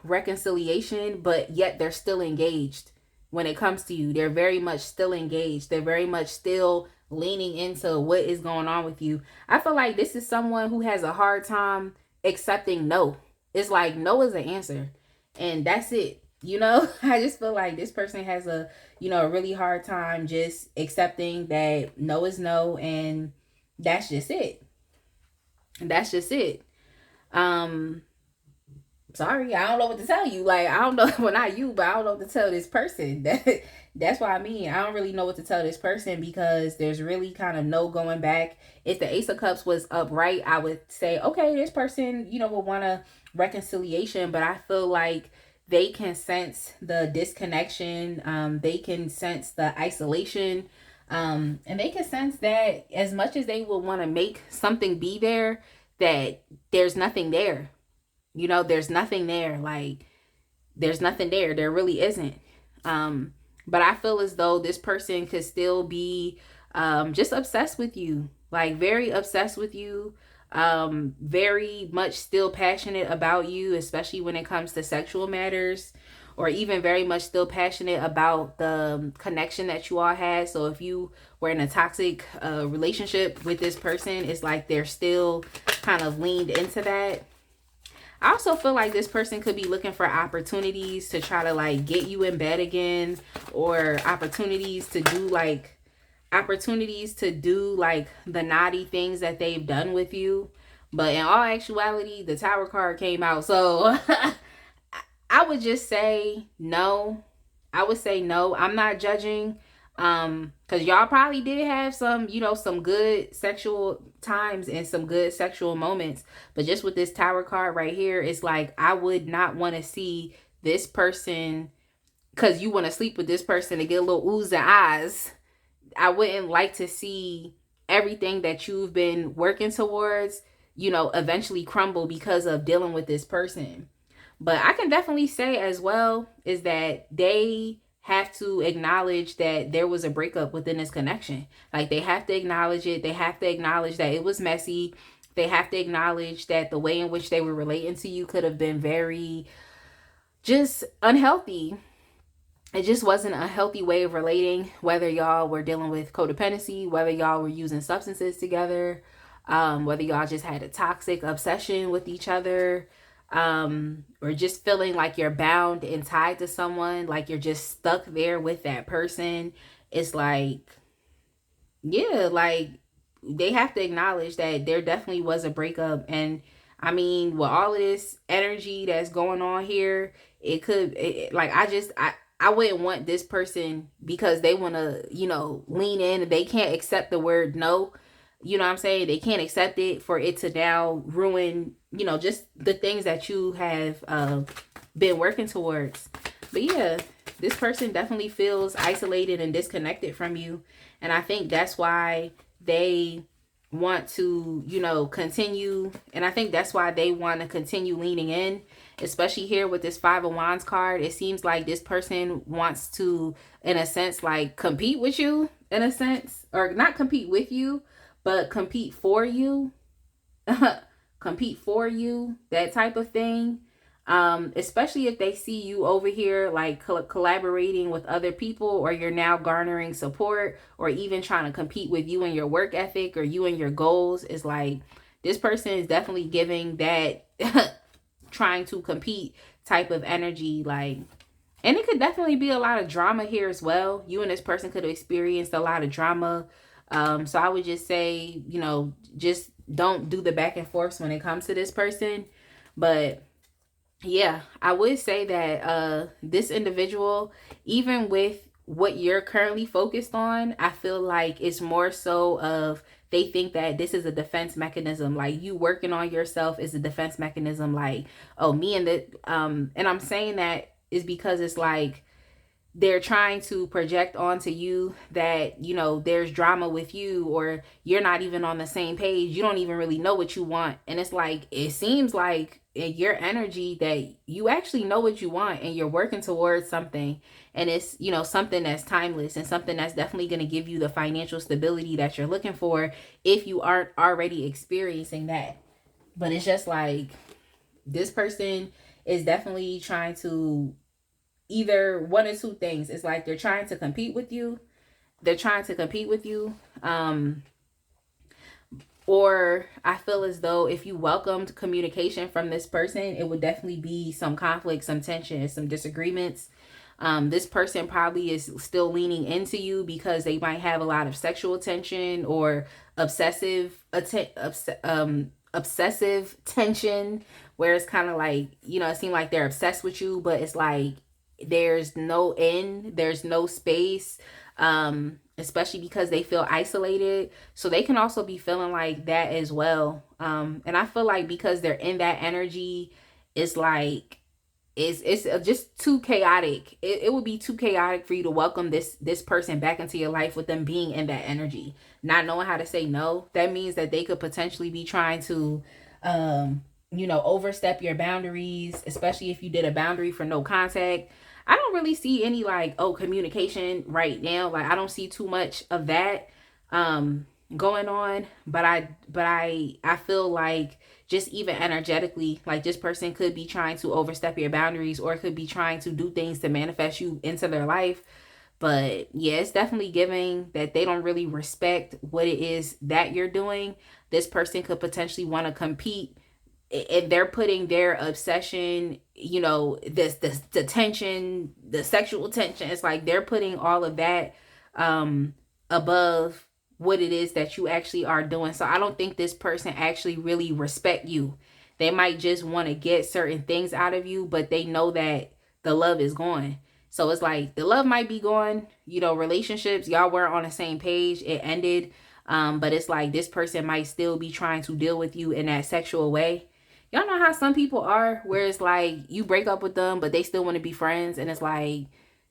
[SPEAKER 1] reconciliation, but yet they're still engaged. When it comes to you, they're very much still engaged. They're very much still leaning into what is going on with you. I feel like this is someone who has a hard time accepting no. It's like no is the answer, and that's it. I just feel like this person has a really hard time just accepting that no is no, and that's just it. That's just it. Sorry, I don't know what to tell you. Like, I don't know, well, not you, but I don't know what to tell this person. That's what I mean. I don't really know what to tell this person, because there's really kind of no going back. If the Ace of Cups was upright, I would say, okay, this person, will want a reconciliation, but I feel like they can sense the disconnection. They can sense the isolation. And they can sense that as much as they will want to make something be there, that there's nothing there. There's nothing there. Like, there's nothing there. There really isn't. But I feel as though this person could still be just obsessed with you. Like, very obsessed with you. Very much still passionate about you, especially when it comes to sexual matters, or even very much still passionate about the connection that you all had. So if you were in a toxic relationship with this person, it's like they're still kind of leaned into that. I also feel like this person could be looking for opportunities to try to like get you in bed again, or opportunities to do like the naughty things that they've done with you. But in all actuality, the Tower card came out. So I would just say no. I would say no. I'm not judging. Because y'all probably did have some, some good sexual times and some good sexual moments. But just with this Tower card right here, it's like, I would not want to see this person, because you want to sleep with this person to get a little oohs and ahs. I wouldn't like to see everything that you've been working towards, eventually crumble because of dealing with this person. But I can definitely say as well is that they have to acknowledge that there was a breakup within this connection. Like, they have to acknowledge it. They have to acknowledge that it was messy. They have to acknowledge that the way in which they were relating to you could have been very just unhealthy. it just wasn't a healthy way of relating, whether y'all were dealing with codependency, whether y'all were using substances together, whether y'all just had a toxic obsession with each other, or just feeling like you're bound and tied to someone, like you're just stuck there with that person. It's like, yeah, like they have to acknowledge that there definitely was a breakup. And I mean, with all of this energy that's going on here, it could like I wouldn't want this person because they want to, lean in. They can't accept the word no. You know what I'm saying? They can't accept it for it to now ruin, just the things that you have been working towards. But yeah, this person definitely feels isolated and disconnected from you. And I think that's why they want to, continue. And I think that's why they want to continue leaning in, especially here with this Five of Wands card. It seems like this person wants to, in a sense, like compete with you, in a sense, or not compete with you, but compete for you. Compete for you, that type of thing. Especially if they see you over here like collaborating with other people, or you're now garnering support, or even trying to compete with you and your work ethic or you and your goals. Is like this person is definitely giving that trying to compete type of energy. Like, and it could definitely be a lot of drama here as well. You and this person could have experienced a lot of drama. So I would just say, just don't do the back and forth when it comes to this person. But yeah, I would say that this individual, even with what you're currently focused on, I feel like it's more so of they think that this is a defense mechanism. Like you working on yourself is a defense mechanism. Like, oh, me and the and I'm saying that is because it's like they're trying to project onto you that, there's drama with you, or you're not even on the same page. You don't even really know what you want. And it's like, it seems like in your energy that you actually know what you want and you're working towards something. And it's, something that's timeless and something that's definitely going to give you the financial stability that you're looking for if you aren't already experiencing that. But it's just like this person is definitely trying to either one or two things. It's like they're trying to compete with you. Or I feel as though if you welcomed communication from this person, it would definitely be some conflict, some tension, some disagreements. This person probably is still leaning into you because they might have a lot of sexual tension or obsessive tension, where it's kind of like, it seems like they're obsessed with you, but it's like there's no end, there's no space, especially because they feel isolated. So they can also be feeling like that as well. And I feel like because they're in that energy, it's like it's just too chaotic. It would be too chaotic for you to welcome this person back into your life with them being in that energy, not knowing how to say no. That means that they could potentially be trying to overstep your boundaries, especially if you did a boundary for no contact. I don't really see any like, communication right now. Like I don't see too much of that going on, but I feel like just even energetically, like this person could be trying to overstep your boundaries, or could be trying to do things to manifest you into their life. But yeah, it's definitely giving that they don't really respect what it is that you're doing. This person could potentially want to compete, and they're putting their obsession, the tension, the sexual tension. It's like they're putting all of that above what it is that you actually are doing. So I don't think this person actually really respect you. They might just want to get certain things out of you, but they know that the love is gone. So it's like the love might be gone. Relationships, y'all weren't on the same page. It ended. But it's like this person might still be trying to deal with you in that sexual way. Y'all know how some people are, where it's like you break up with them, but they still want to be friends. And it's like,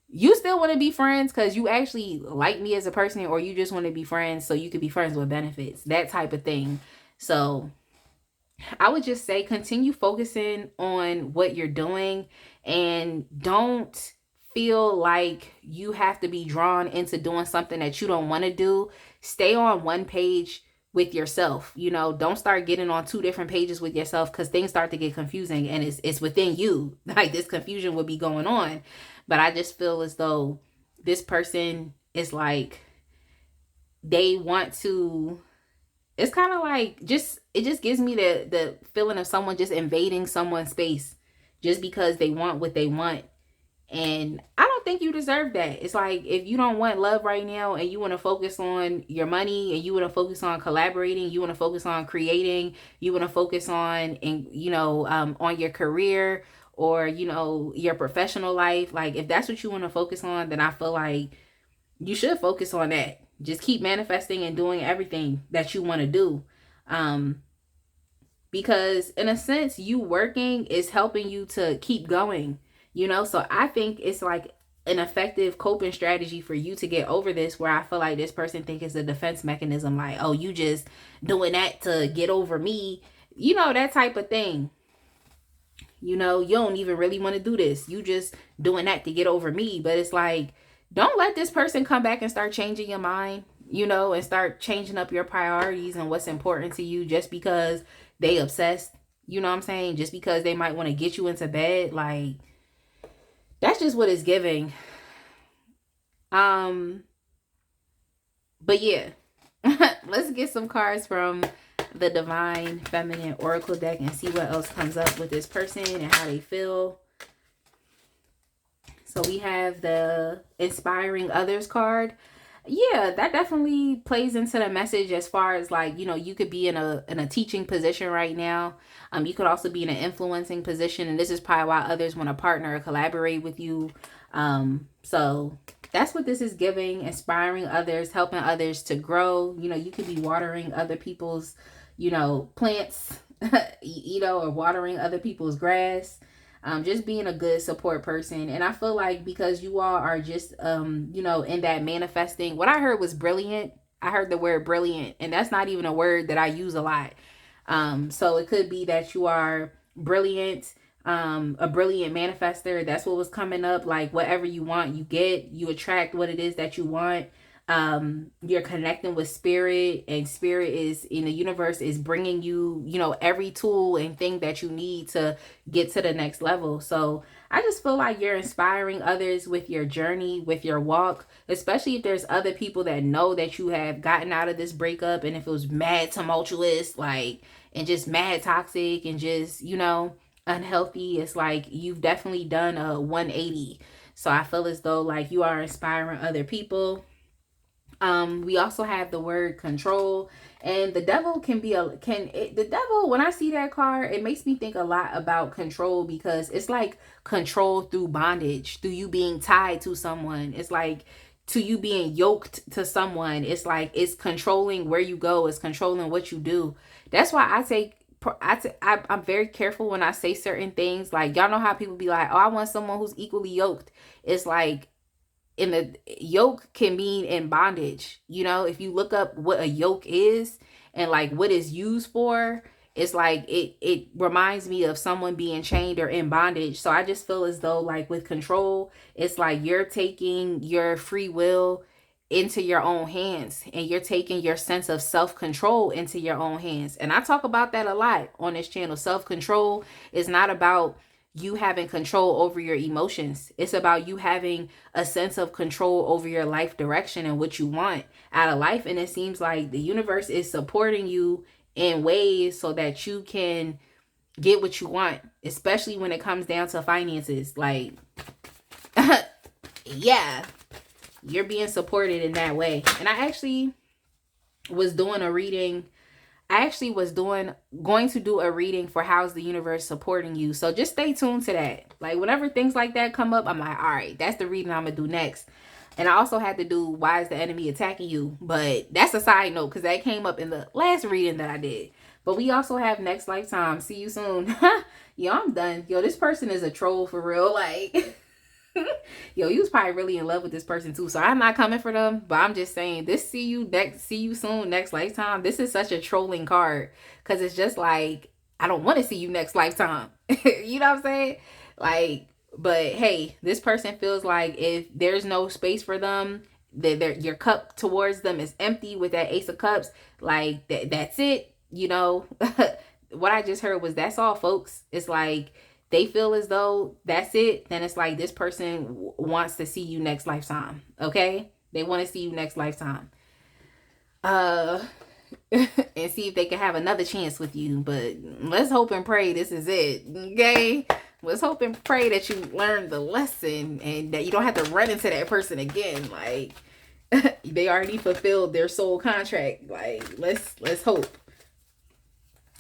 [SPEAKER 1] you still want to be friends because you actually like me as a person, or you just want to be friends so you could be friends with benefits, that type of thing. So I would just say continue focusing on what you're doing, and don't feel like you have to be drawn into doing something that you don't want to do. Stay on one page with yourself. Don't start getting on two different pages with yourself, because things start to get confusing, and it's within you. Like this confusion would be going on. But I just feel as though this person is like, they want to, it's kind of like, just, it just gives me the feeling of someone just invading someone's space just because they want what they want. And I don't think you deserve that. It's like, if you don't want love right now and you want to focus on your money, and you want to focus on collaborating, you want to focus on creating, you want to focus on, and on your career, or your professional life, like if that's what you want to focus on, then I feel like you should focus on that. Just keep manifesting and doing everything that you want to do. Because in a sense, you working is helping you to keep going, So I think it's like an effective coping strategy for you to get over this, where I feel like this person think it's a defense mechanism. Like, oh, you just doing that to get over me, that type of thing. You don't even really want to do this. You just doing that to get over me. But it's like, don't let this person come back and start changing your mind, and start changing up your priorities and what's important to you just because they obsessed. You know what I'm saying? Just because they might want to get you into bed. Like, that's just what it's giving. But yeah, let's get some cards from the Divine Feminine Oracle deck and see what else comes up with this person and how they feel. So we have the Inspiring Others card. Yeah, that definitely plays into the message as far as like, you could be in a teaching position right now. You could also be in an influencing position, and this is probably why others want to partner or collaborate with you. So that's what this is giving: inspiring others, helping others to grow. You could be watering other people's, plants, or watering other people's grass. Just being a good support person. And I feel like because you all are just, in that manifesting, what I heard was brilliant. I heard the word brilliant, and that's not even a word that I use a lot. So it could be that you are brilliant, a brilliant manifester. That's what was coming up. Like, whatever you want, you get, you attract what it is that you want. You're connecting with spirit, and spirit is in the universe is bringing you, every tool and thing that you need to get to the next level. So I just feel like you're inspiring others with your journey, with your walk, especially if there's other people that know that you have gotten out of this breakup, and if it was mad tumultuous, like, and just mad toxic and just, unhealthy. It's like you've definitely done a 180. So I feel as though like you are inspiring other people. We also have the word control, and the devil can be the devil, when I see that card, it makes me think a lot about control, because it's like control through bondage, through you being tied to someone. It's like to you being yoked to someone. It's like it's controlling where you go, it's controlling what you do. That's why I'm very careful when I say certain things. Like, y'all know how people be like, oh, I want someone who's equally yoked. It's like, in the yoke can mean in bondage. If you look up what a yoke is and like what it's used for, it's like it reminds me of someone being chained or in bondage. So I just feel as though like with control, it's like you're taking your free will into your own hands, and you're taking your sense of self-control into your own hands. And I talk about that a lot on this channel. Self-control is not about you having control over your emotions. It's about you having a sense of control over your life direction and what you want out of life. And it seems like the universe is supporting you in ways so that you can get what you want, especially when it comes down to finances. Like, yeah, you're being supported in that way. And I actually was doing a reading. Going to do a reading for how's the universe supporting you. So just stay tuned to that. Like, whenever things like that come up, I'm like, all right, that's the reading I'm going to do next. And I also had to do why is the enemy attacking you? But that's a side note, because that came up in the last reading that I did. But we also have next lifetime. See you soon. Yo, I'm done. Yo, this person is a troll for real. Like, yo, you was probably really in love with this person too. So I'm not coming for them, but I'm just saying this see you soon, next lifetime. This is such a trolling card, because it's just like, I don't want to see you next lifetime. You know what I'm saying? Like, but hey, this person feels like if there's no space for them, that your cup towards them is empty with that Ace of Cups. Like that's it. What I just heard was that's all, folks. It's like they feel as though that's it, then it's like this person wants to see you next lifetime. Okay, they want to see you next lifetime. And see if they can have another chance with you. But let's hope and pray this is it. Okay, let's hope and pray that you learn the lesson and that you don't have to run into that person again. Like, they already fulfilled their soul contract. Like, let's hope.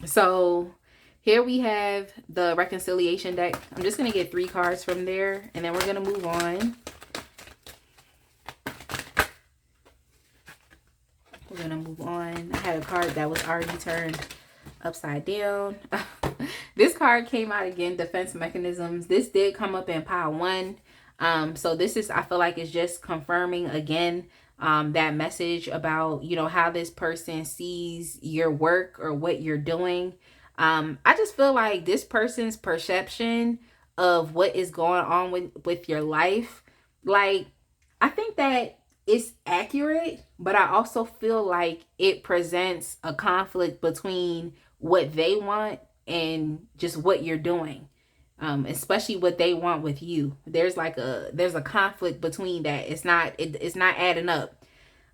[SPEAKER 1] So here we have the reconciliation deck. I'm just going to get 3 cards from there, and then we're going to move on. We're going to move on. I had a card that was already turned upside down. This card came out again, defense mechanisms. This did come up in pile 1. So this is, I feel like it's just confirming again that message about, you know, how this person sees your work or what you're doing. I just feel like this person's perception of what is going on with your life, like, I think that it's accurate, but I also feel like it presents a conflict between what they want and just what you're doing. Especially what they want with you. There's a conflict between that. It's not adding up.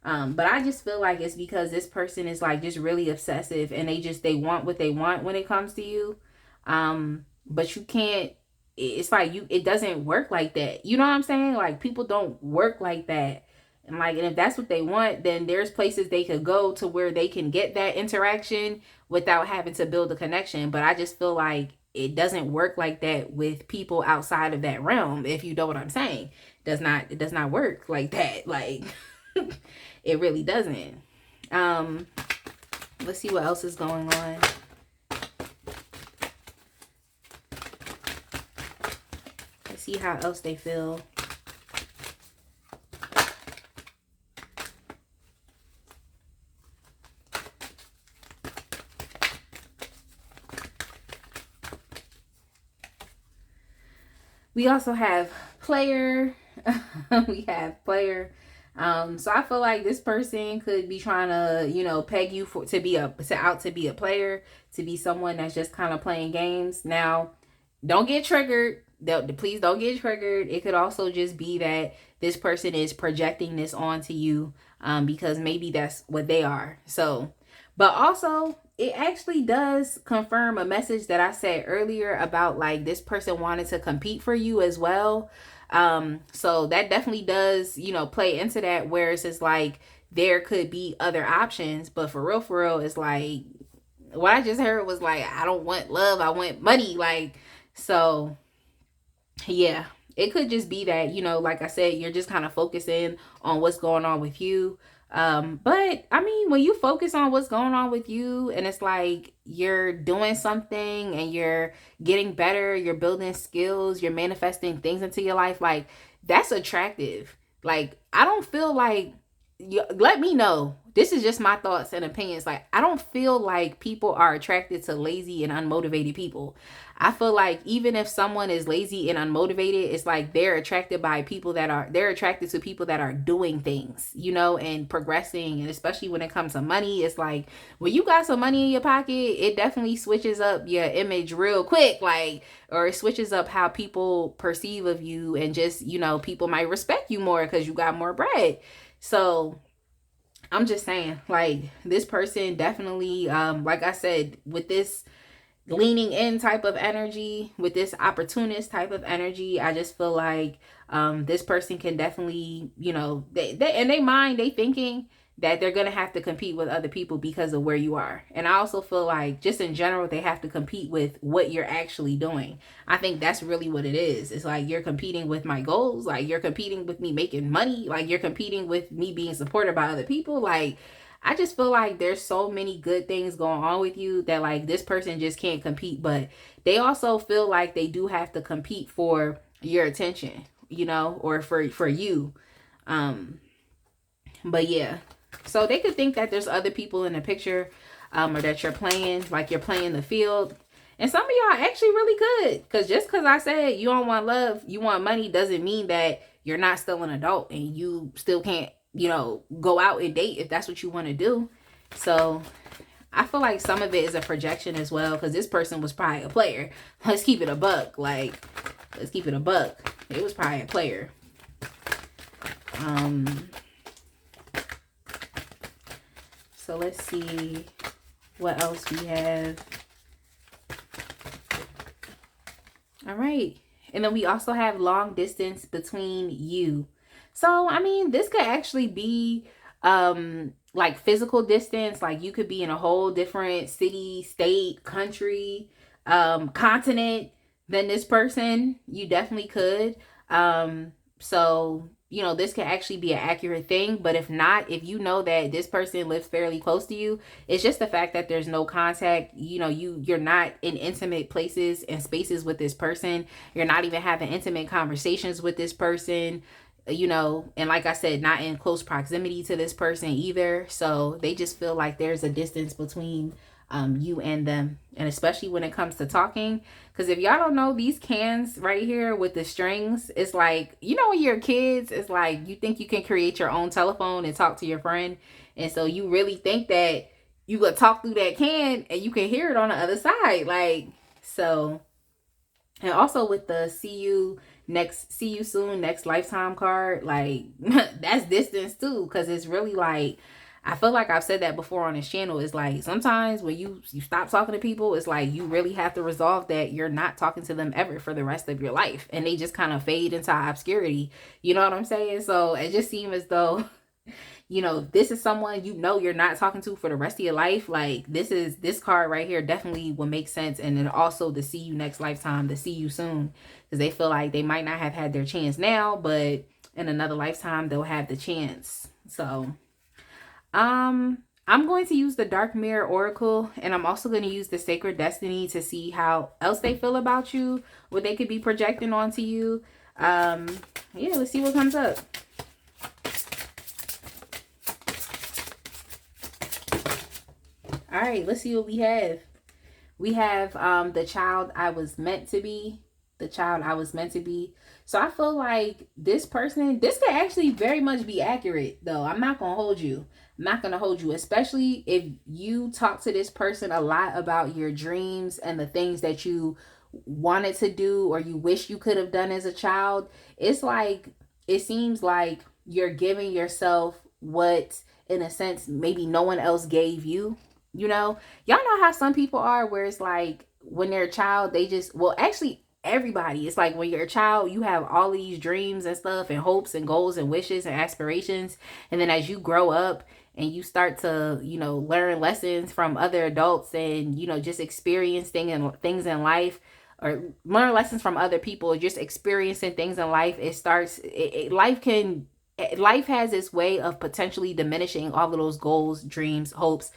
[SPEAKER 1] But I just feel like it's because this person is like just really obsessive, and they want what they want when it comes to you. But you can't, it's like it doesn't work like that. You know what I'm saying? Like, people don't work like that. And like, and if that's what they want, then there's places they could go to where they can get that interaction without having to build a connection. But I just feel like it doesn't work like that with people outside of that realm. If you know what I'm saying, it does not work like that. Like, it really doesn't. Let's see what else is going on. Let's see how else they feel. We also have player. We have player. So I feel like this person could be trying to, you know, peg you to be a player, to be someone that's just kind of playing games. Now, don't get triggered. Please don't get triggered. It could also just be that this person is projecting this onto you, because maybe that's what they are. So, but also, it actually does confirm a message that I said earlier about like this person wanted to compete for you as well. So that definitely does, you know, play into that, where it's just like there could be other options, but for real, it's like what I just heard was like, I don't want love, I want money. Like, so yeah, it could just be that, you know, like I said, you're just kind of focusing on what's going on with you. But I mean, when you focus on what's going on with you, and it's like you're doing something and you're getting better, you're building skills, you're manifesting things into your life, like, that's attractive. Like, I don't feel like, let me know. This is just my thoughts and opinions. Like, I don't feel like people are attracted to lazy and unmotivated people. I feel like even if someone is lazy and unmotivated, it's like they're attracted to people that are doing things, you know, and progressing. And especially when it comes to money, it's like when you got some money in your pocket, it definitely switches up your image real quick. Like, or it switches up how people perceive of you, and just, you know, people might respect you more because you got more bread. So I'm just saying, like, this person definitely, like I said, with this leaning in type of energy, with this opportunist type of energy, I just feel like this person can definitely, you know, they thinking that they're gonna have to compete with other people because of where you are. And I also feel like just in general, they have to compete with what you're actually doing. I think that's really what it is. It's like you're competing with my goals, like you're competing with me making money, like you're competing with me being supported by other people. Like, I just feel like there's so many good things going on with you that like this person just can't compete. But they also feel like they do have to compete for your attention, you know, or for you. But yeah, so they could think that there's other people in the picture, or that you're playing the field. And some of y'all actually really good, because just because I said you don't want love, you want money, doesn't mean that you're not still an adult and you still can't, you know, go out and date if that's what you want to do. So I feel like some of it is a projection as well, because this person was probably a player. Let's keep it a buck. Like, let's keep it a buck. It was probably a player. So let's see what else we have. All right. And then we also have long distance between you. So, I mean, this could actually be like physical distance. Like you could be in a whole different city, state, country, continent than this person. You definitely could. So, you know, this could actually be an accurate thing. But if not, if you know that this person lives fairly close to you, it's just the fact that there's no contact. You know, you're not in intimate places and spaces with this person. You're not even having intimate conversations with this person, you know, and like I said, not in close proximity to this person either. So they just feel like there's a distance between you and them. And especially when it comes to talking, because if y'all don't know, these cans right here with the strings, it's like, you know, when you're kids, it's like you think you can create your own telephone and talk to your friend. And so you really think that you could talk through that can and you can hear it on the other side. Like, so, and also with the see you soon, next lifetime card, like that's distance too. Cause it's really like, I feel like I've said that before on this channel. It's like sometimes when you stop talking to people, it's like you really have to resolve that you're not talking to them ever for the rest of your life. And they just kind of fade into obscurity. You know what I'm saying? So it just seems as though, you know, this is someone you know you're not talking to for the rest of your life. Like this card right here definitely will make sense. And then also the see you next lifetime, the see you soon. Because they feel like they might not have had their chance now, but in another lifetime, they'll have the chance. So I'm going to use the Dark Mirror Oracle, and I'm also going to use the Sacred Destiny to see how else they feel about you, what they could be projecting onto you. Yeah, let's see what comes up. All right, let's see what we have. We have the child I was meant to be. The child I was meant to be. So I feel like this person, this could actually very much be accurate, though. I'm not going to hold you. I'm not going to hold you, especially if you talk to this person a lot about your dreams and the things that you wanted to do or you wish you could have done as a child. It's like, it seems like you're giving yourself what, in a sense, maybe no one else gave you. You know, y'all know how some people are where it's like when they're a child, they just, well, actually, everybody, it's like when you're a child, you have all these dreams and stuff and hopes and goals and wishes and aspirations. And then as you grow up and you start to, you know, learn lessons from other adults and, you know, just experience things in life, or learn lessons from other people, just experiencing things in life, life has its way of potentially diminishing all of those goals, dreams, hopes,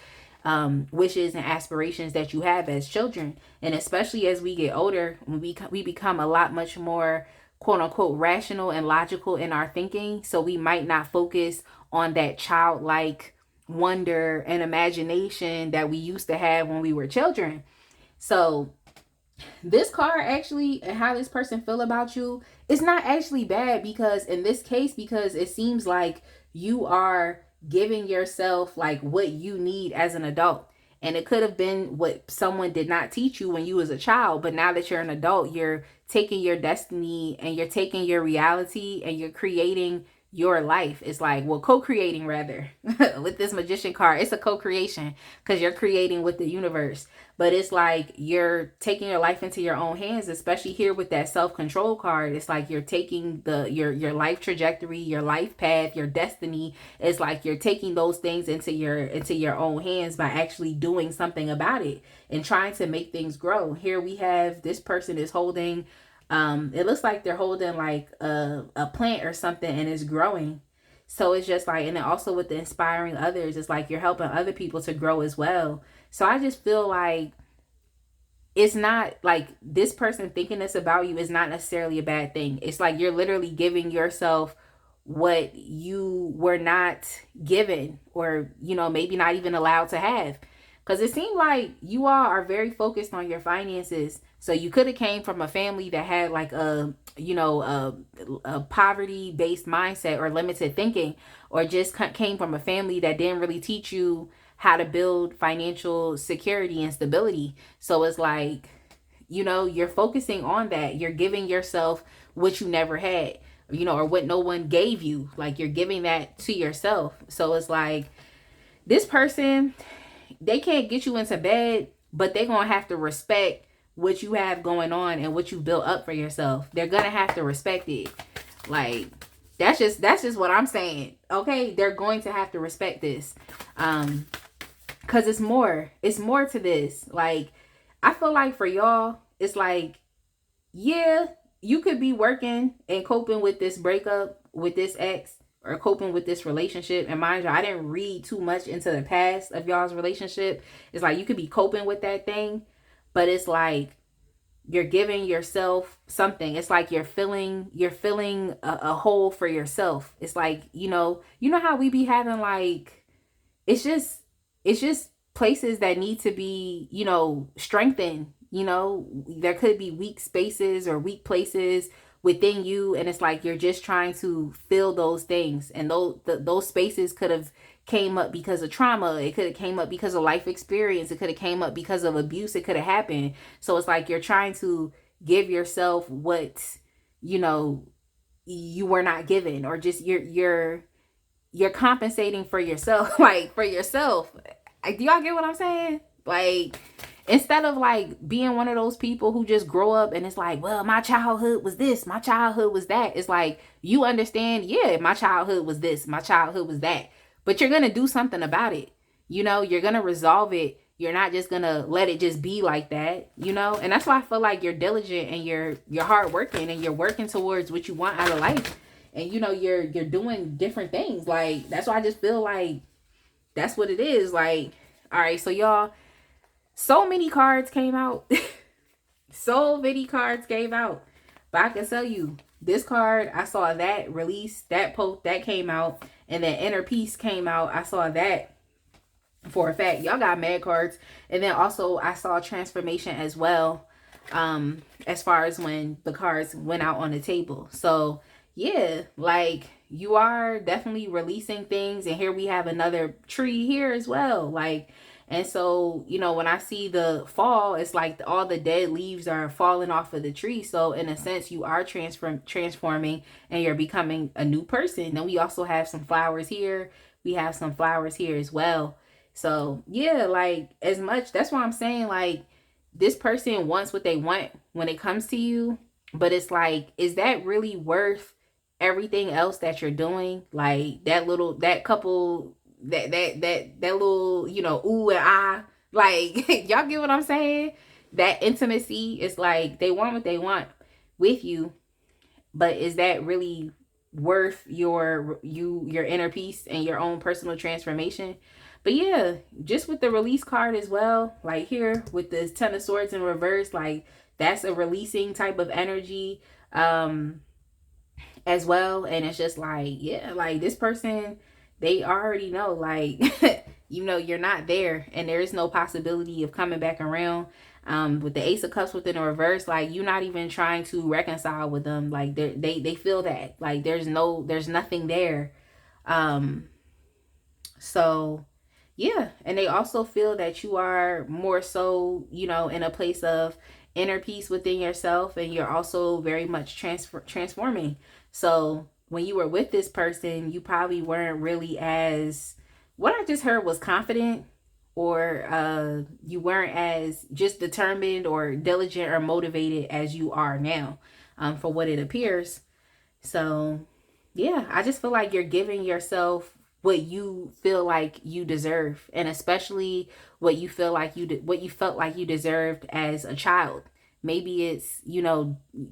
[SPEAKER 1] wishes and aspirations that you have as children. And especially as we get older, when we become a lot much more quote unquote rational and logical in our thinking. So we might not focus on that childlike wonder and imagination that we used to have when we were children. So this card actually, and how this person feel about you, is not actually bad, because in this case, because it seems like you are giving yourself like what you need as an adult. And it could have been what someone did not teach you when you was a child, but now that you're an adult, you're taking your destiny and you're taking your reality and you're creating your life. It's like, well, co-creating rather with this Magician card. It's a co-creation because you're creating with the universe. But it's like you're taking your life into your own hands, especially here with that self-control card. It's like you're taking your life trajectory, your life path, your destiny. It's like you're taking those things into your own hands by actually doing something about it and trying to make things grow. Here we have this person is holding, it looks like they're holding like a plant or something and it's growing. So it's just like, and then also with the inspiring others, it's like you're helping other people to grow as well. So I just feel like it's not like this person thinking this about you is not necessarily a bad thing. It's like you're literally giving yourself what you were not given, or, you know, maybe not even allowed to have. Because it seemed like you all are very focused on your finances. So you could have came from a family that had like a poverty-based mindset or limited thinking, or just came from a family that didn't really teach you how to build financial security and stability. So it's like, you're focusing on that. You're giving yourself what you never had, or what no one gave you. Like, you're giving that to yourself. So it's like, this person, they can't get you into bed, but they're going to have to respect what you have going on and what you built up for yourself. They're going to have to respect it. Like, that's just what I'm saying. Okay, they're going to have to respect this. Cuz it's more to this. Like, I feel like for y'all, it's like, yeah, you could be working and coping with this breakup with this ex, or coping with this relationship. And mind you, I didn't read too much into the past of y'all's relationship. It's like you could be coping with that thing, but it's like you're giving yourself something. It's like you're filling a hole for yourself. It's like, how we be having, like, it's just places that need to be, strengthened. There could be weak spaces or weak places within you, and it's like you're just trying to fill those things. And those spaces could have came up because of trauma. It could have came up because of life experience. It could have came up because of abuse. It could have happened. So it's like you're trying to give yourself what you were not given, or just you're compensating for yourself. Like, for yourself. Do y'all get what I'm saying? Like, instead of like being one of those people who just grow up and it's like, well, my childhood was this, my childhood was that. It's like, you understand, yeah, my childhood was this, my childhood was that. But you're going to do something about it. You're going to resolve it. You're not just going to let it just be like that, And that's why I feel like you're diligent and you're hardworking and you're working towards what you want out of life. And, you're doing different things. Like, that's why I just feel like that's what it is. Like, all right, so y'all, so many cards came out. So many cards came out. But I can tell you, this card, I saw that release, that post, that came out. And then Inner Peace came out. I saw that for a fact. Y'all got mad cards. And then also I saw Transformation as well. As far as when the cards went out on the table. So yeah, like, you are definitely releasing things. And here we have another tree here as well. Like, and so, when I see the fall, it's like all the dead leaves are falling off of the tree. So in a sense, you are transforming and you're becoming a new person. Then we also have some flowers here. We have some flowers here as well. So yeah, like, as much, that's why I'm saying, like, this person wants what they want when it comes to you. But it's like, is that really worth everything else that you're doing? Like, that little ooh and ah, like, y'all get what I'm saying? That intimacy is like, they want what they want with you, but is that really worth your inner peace and your own personal transformation? But yeah, just with the release card as well, like here with the Ten of Swords in reverse, like, that's a releasing type of energy as well. And it's just like, yeah, like, this person, they already know, like, you're not there, and there is no possibility of coming back around. With the Ace of Cups within the reverse, like, you're not even trying to reconcile with them. Like, they feel that, like, there's nothing there. So yeah, and they also feel that you are more so, in a place of inner peace within yourself, and you're also very much transforming. So when you were with this person, you probably weren't really as, what I just heard was confident, or you weren't as just determined or diligent or motivated as you are now, for what it appears. So yeah, I just feel like you're giving yourself what you feel like you deserve, and especially what you feel like what you felt like you deserved as a child. Maybe it's,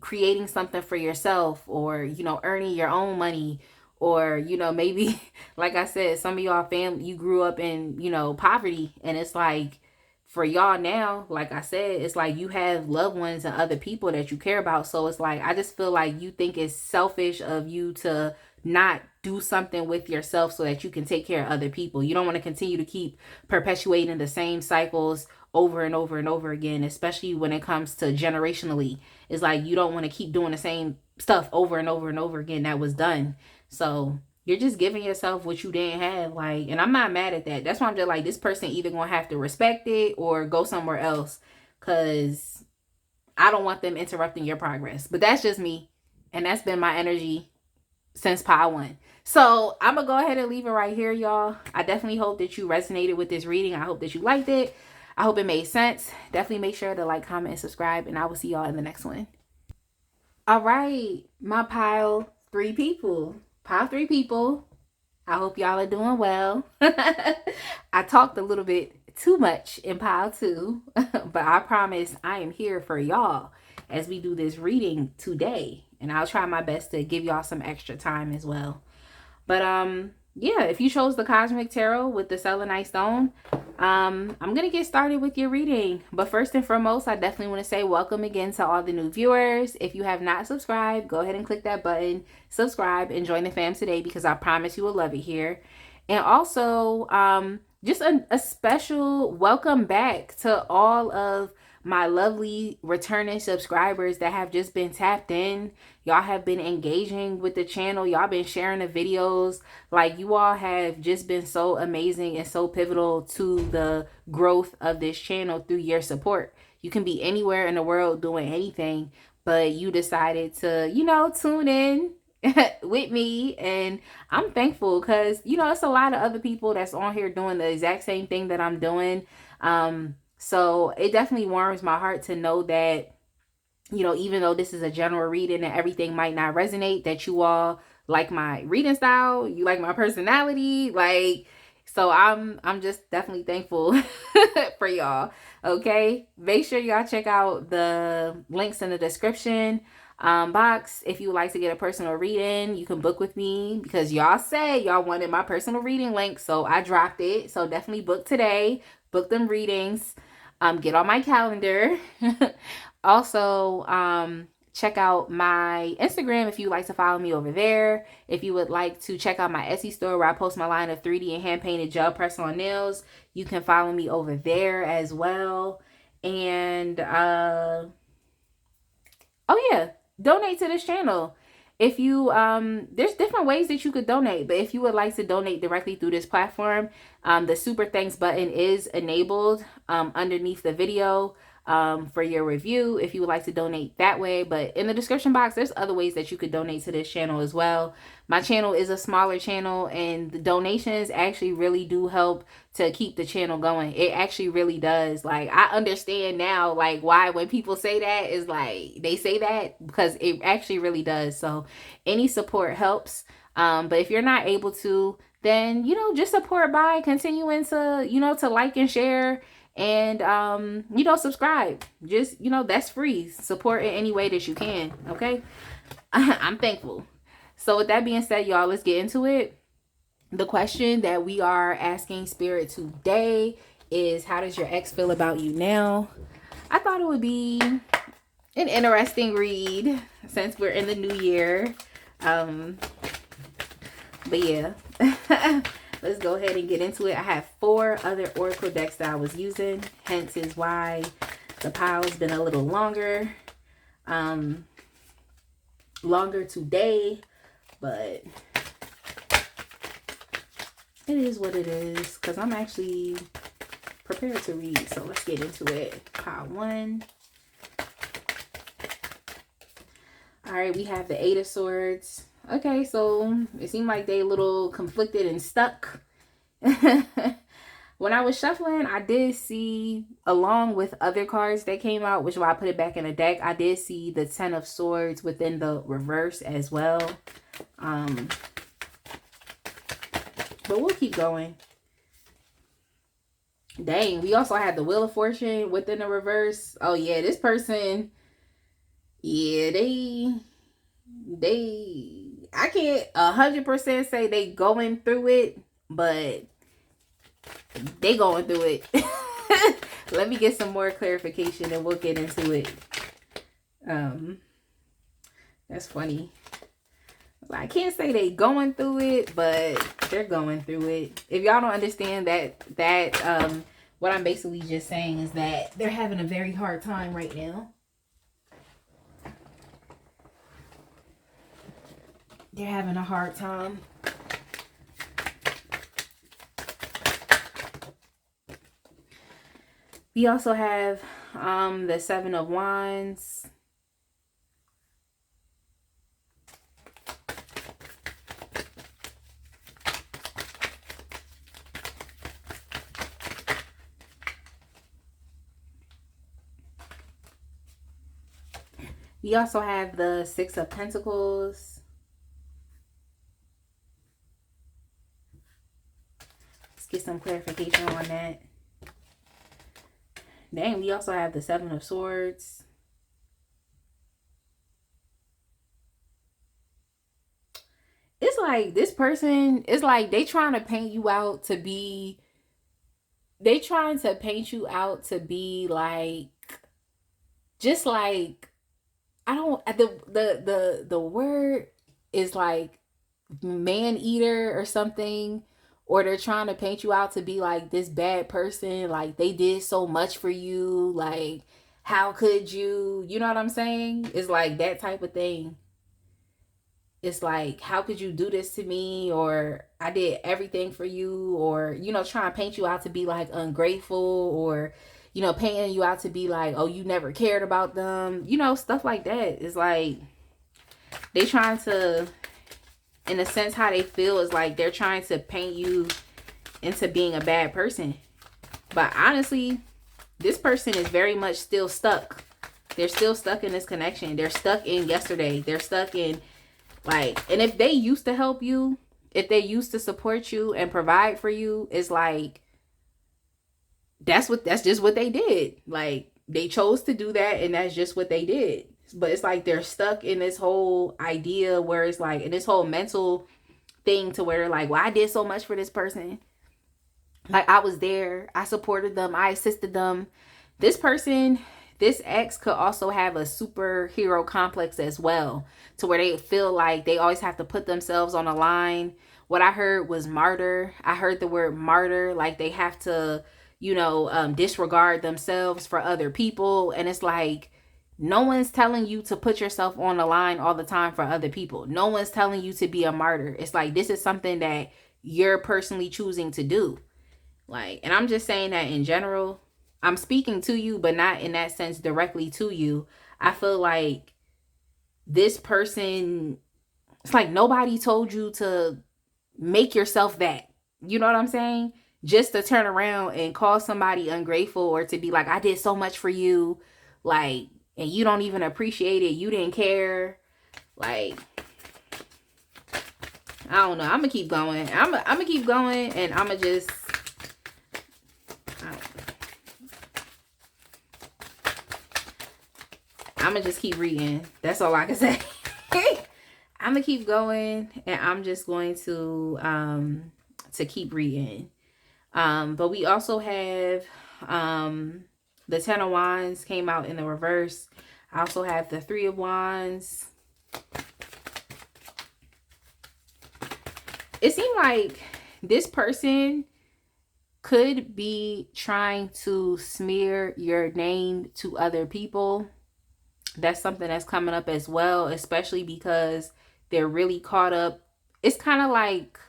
[SPEAKER 1] creating something for yourself, or, earning your own money, or, maybe, like I said, some of y'all family, you grew up in, poverty, and it's like, for y'all now, like I said, it's like you have loved ones and other people that you care about. So it's like, I just feel like you think it's selfish of you to not do something with yourself so that you can take care of other people. You don't want to continue to keep perpetuating the same cycles over and over and over again, especially when it comes to generationally. It's like, you don't want to keep doing the same stuff over and over and over again that was done. So You're just giving yourself what you didn't have. Like, and I'm not mad at that. That's why I'm just like, this person either gonna have to respect it or go somewhere else, because I don't want them interrupting your progress. But that's just me, and that's been my energy since pile one. So I'm gonna go ahead and leave it right here, y'all. I definitely hope that you resonated with this reading. I hope that you liked it. I hope it made sense. Definitely make sure to like, comment, and subscribe, and I will see y'all in the next one. All right, my pile three people. Pile three people. I hope y'all are doing well. I talked a little bit too much in pile two, but I promise I am here for y'all as we do this reading today. And I'll try my best to give y'all some extra time as well. But yeah, if you chose the Cosmic Tarot with the selenite stone, I'm gonna get started with your reading. But first and foremost, I definitely want to say welcome again to all the new viewers. If you have not subscribed, go ahead and click that button, subscribe, and join the fam today, because I promise you will love it here. And also just a special welcome back to all of my lovely returning subscribers that have just been tapped in. Y'all have been engaging with the channel. Y'all been sharing the videos. Like, you all have just been so amazing and so pivotal to the growth of this channel through your support. You can be anywhere in the world doing anything, but you decided to, you know, tune in with me. And I'm thankful, because, you know, it's a lot of other people that's on here doing the exact same thing that I'm doing. So it definitely warms my heart to know that, you know, even though this is a general reading and everything might not resonate, that you all like my reading style, you like my personality, like, so I'm just definitely thankful for y'all. Okay, make sure y'all check out the links in the description box. If you would like to get a personal reading, you can book with me, because y'all say y'all wanted my personal reading link, so I dropped it. So definitely book today, book them readings, get on my calendar. Also, check out my Instagram if you would like to follow me over there. If you would like to check out my Etsy store, where I post my line of 3D and hand-painted gel press-on nails, you can follow me over there as well. And oh yeah, donate to this channel. If you there's different ways that you could donate, but if you would like to donate directly through this platform, the super thanks button is enabled underneath the video for your review, if you would like to donate that way. But in the description box, there's other ways that you could donate to this channel as well. My channel is a smaller channel, and the donations actually really do help to keep the channel going. It actually really does. Like, I understand now, like, why when people say that, is like, they say that because it actually really does. So any support helps. But if you're not able to, then, you know, just support by continuing to, you know, to like and share, and you know, subscribe. Just, you know, that's free. Support in any way that you can. Okay. I'm thankful. So with that being said, y'all, let's get into it. The question that we are asking Spirit today is, how does your ex feel about you now? I thought it would be an interesting read since we're in the new year. But yeah. Let's go ahead and get into it. I have 4 other oracle decks that I was using, hence is why the pile has been a little longer today, but it is what it is, because I'm actually prepared to read. So let's get into it. Pile 1. All right, we have the 8 of Swords. Okay, so it seemed like they a little conflicted and stuck. When I was shuffling, I did see, along with other cards that came out, which is why I put it back in the deck, I did see the 10 of Swords within the reverse as well. But we'll keep going. Dang, we also had the Wheel of Fortune within the reverse. Oh yeah, this person, yeah, I can't 100% say they going through it, but they going through it. Let me get some more clarification and we'll get into it. That's funny. I can't say they going through it, but they're going through it. If y'all don't understand that what I'm basically just saying is that they're having a very hard time right now. They're having a hard time. We also have the Seven of Wands. We also have the Six of Pentacles. Let's get some clarification on that. Dang, we also have the Seven of Swords. It's like this person, it's like they trying to paint you out to be, they trying to paint you out to be like, just like, I don't, the word is like man eater or something, or they're trying to paint you out to be like this bad person, like they did so much for you, like how could you know what I'm saying? It's like that type of thing. It's like, how could you do this to me, or I did everything for you, or trying to paint you out to be like ungrateful, or painting you out to be like, oh, you never cared about them, stuff like that. It's like they trying to, in a sense, how they feel is like they're trying to paint you into being a bad person. But honestly, this person is very much still stuck. They're still stuck in this connection. They're stuck in yesterday. They're stuck in like, and if they used to help you, if they used to support you and provide for you, it's like that's just what they did. Like they chose to do that, and that's just what they did. But it's like they're stuck in this whole idea where it's like, in this whole mental thing to where they're like, well, I did so much for this person. Like I was there, I supported them, I assisted them. This person, this ex could also have a superhero complex as well, to where they feel like they always have to put themselves on the line. What I heard was martyr. I heard the word martyr, like they have to, disregard themselves for other people. And it's like, no one's telling you to put yourself on the line all the time for other people. No one's telling you to be a martyr. It's like, this is something that you're personally choosing to do. Like, and I'm just saying that in general. I'm speaking to you, but not in that sense directly to you. I feel like this person, it's like nobody told you to make yourself that. You know what I'm saying? Just to turn around and call somebody ungrateful, or to be like, I did so much for you, like, and you don't even appreciate it. You didn't care. Like, I don't know. I'm gonna keep going. I'm gonna keep going, and I'm gonna just, I'm gonna just keep reading. That's all I can say. I'm gonna keep going, and I'm just going to keep reading. But we also have the Ten of Wands came out in the reverse. I also have the Three of Wands. It seemed like this person could be trying to smear your name to other people. That's something that's coming up as well, especially because they're really caught up. It's kind of like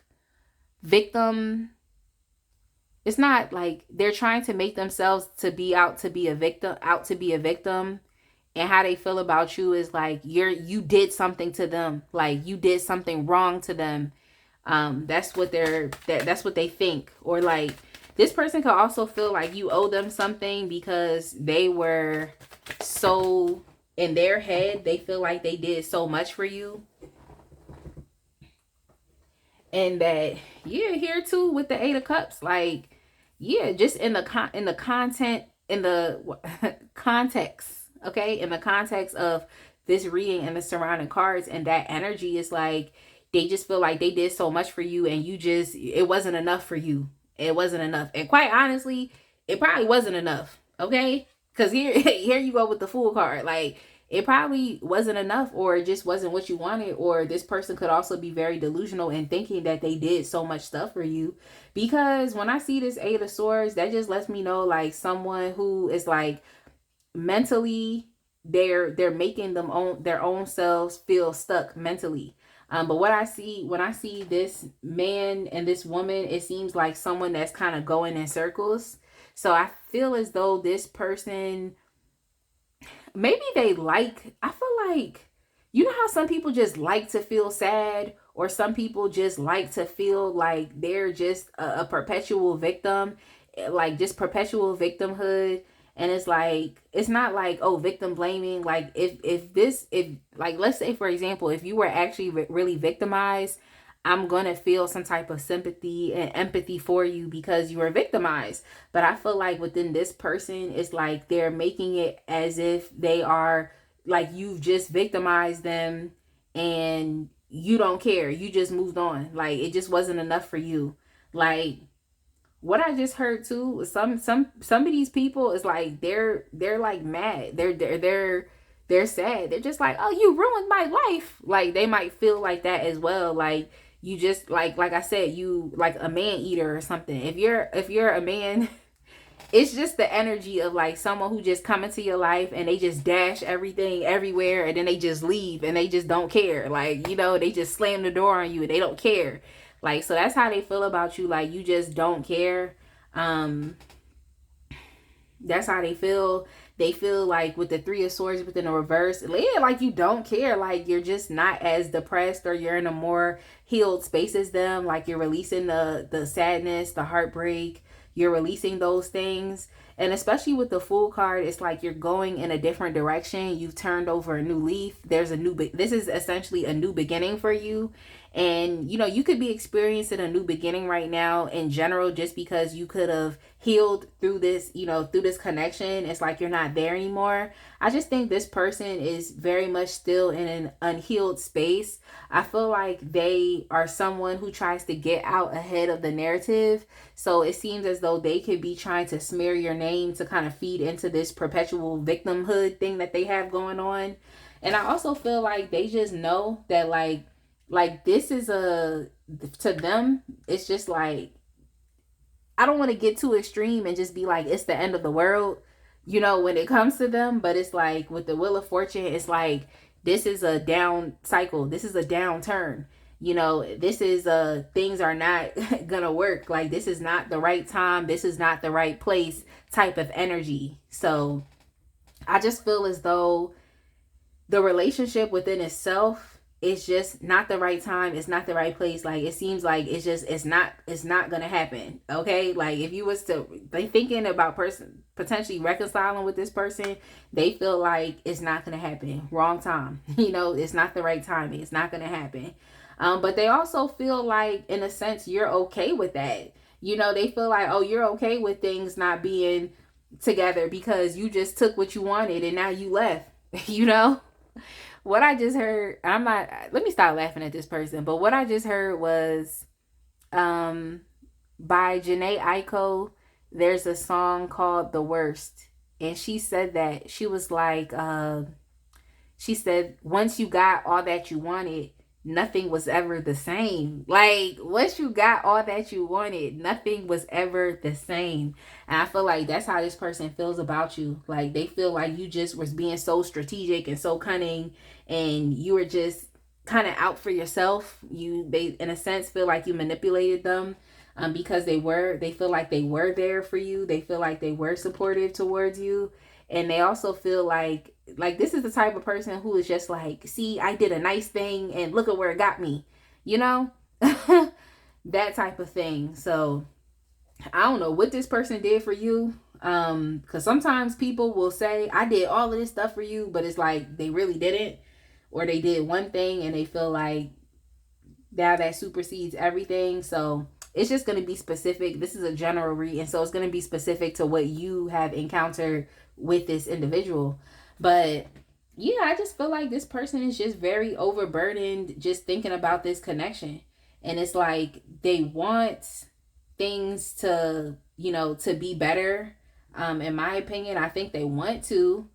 [SPEAKER 1] victim. It's not like they're trying to make themselves to be out to be a victim, and how they feel about you is like you did something to them, like you did something wrong to them. That's what that's what they think. Or like, this person could also feel like you owe them something because they were so, in their head, they feel like they did so much for you. And that, yeah, here too with the Eight of Cups, like, yeah, just in the content, in the context, okay, in the context of this reading and the surrounding cards, and that energy is like, they just feel like they did so much for you, and it wasn't enough for you. It wasn't enough. And quite honestly, it probably wasn't enough, okay? Because here you go with the Fool card. Like, it probably wasn't enough, or it just wasn't what you wanted. Or this person could also be very delusional in thinking that they did so much stuff for you. Because when I see this Eight of Swords, that just lets me know, like, someone who is like mentally, they're making their own selves feel stuck mentally. But what I see when I see this man and this woman, it seems like someone that's kind of going in circles. So I feel as though this person, maybe they like, I feel like, you know how some people just like to feel sad, or some people just like to feel like they're just a perpetual victim, like just perpetual victimhood. And it's like, it's not like, oh, victim blaming. Like if like, let's say for example, if you were actually really victimized, I'm gonna feel some type of sympathy and empathy for you because you were victimized. But I feel like within this person, it's like they're making it as if they are, like, you've just victimized them and you don't care. You just moved on. Like it just wasn't enough for you. Like what I just heard too, some of these people is like they're like mad. They're sad. They're just like, oh, you ruined my life. Like they might feel like that as well. Like you just like I said, you like a man eater or something. If you're a man, it's just the energy of like someone who just come into your life and they just dash everything everywhere and then they just leave and they just don't care. Like, they just slam the door on you and they don't care. Like, so that's how they feel about you. Like, you just don't care. Um, that's how they feel. They feel like with the Three of Swords within the reverse, yeah, like you don't care. Like you're just not as depressed, or you're in a more healed space as them. Like you're releasing the sadness, the heartbreak. You're releasing those things. And especially with the Fool card, it's like you're going in a different direction. You've turned over a new leaf. There's a new, this is essentially a new beginning for you. And, you could be experiencing a new beginning right now in general, just because you could have healed through this, through this connection. It's like you're not there anymore. I just think this person is very much still in an unhealed space. I feel like they are someone who tries to get out ahead of the narrative. So it seems as though they could be trying to smear your name to kind of feed into this perpetual victimhood thing that they have going on. And I also feel like they just know that like this is to them, it's just like, I don't want to get too extreme and just be like it's the end of the world, when it comes to them. But it's like with the Wheel of Fortune, it's like this is a down cycle. This is a downturn. This is things are not gonna work. Like this is not the right time. This is not the right place type of energy. So I just feel as though the relationship within itself, it's just not the right time. It's not the right place. Like it seems like it's not gonna happen. Okay, like if you was to they thinking about potentially reconciling with this person, they feel like it's not gonna happen. Wrong time. It's not the right timing. It's not gonna happen. But they also feel like, in a sense, you're okay with that. They feel like, oh, you're okay with things not being together because you just took what you wanted and now you left. What I just heard, let me stop laughing at this person, but what I just heard was by Janae Aiko. There's a song called The Worst. And she said that, she was like, she said, once you got all that you wanted, nothing was ever the same. Like, once you got all that you wanted, nothing was ever the same. And I feel like that's how this person feels about you. Like, they feel like you just was being so strategic and so cunning, and you were just kind of out for yourself. They, in a sense, feel like you manipulated them. Because they feel like they were there for you. They feel like they were supportive towards you. And they also feel like this is the type of person who is just like, see, I did a nice thing and look at where it got me, that type of thing. So I don't know what this person did for you. Because sometimes people will say, I did all of this stuff for you, but it's like they really didn't, or they did one thing and they feel like now that supersedes everything. So it's just going to be specific. This is a general read, and so it's going to be specific to what you have encountered with this individual. But yeah, I just feel like this person is just very overburdened just thinking about this connection. And it's like they want things to, to be better. In my opinion, I think they want to.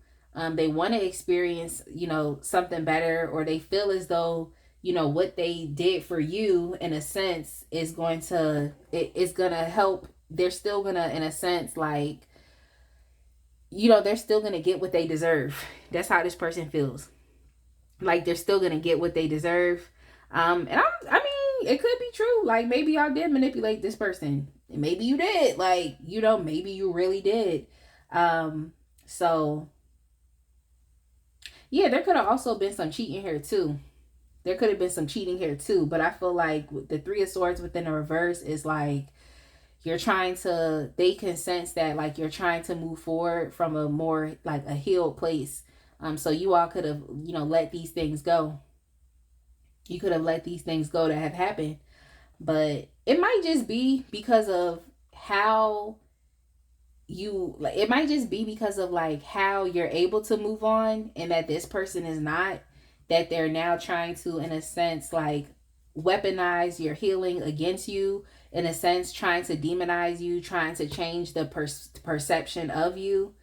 [SPEAKER 1] They want to experience, something better, or they feel as though, what they did for you, in a sense, is going to help. They're still gonna, in a sense, like, they're still gonna get what they deserve. That's how this person feels. Like they're still gonna get what they deserve. And I mean, it could be true. Like maybe y'all did manipulate this person. maybe you did. Like, you know, maybe you really did. So yeah, there could have also been some cheating here too. There could have been some cheating here too. But I feel like the Three of Swords within the reverse is like you're trying to, they can sense that like you're trying to move forward from a more like a healed place. So you all could have, you know, let these things go. You could have let these things go that have happened. But it might just be because of how you, like, it might just be because of like how you're able to move on, and that this person is not, that they're now trying to, in a sense, like weaponize your healing against you, in a sense trying to demonize you, trying to change the perception of you.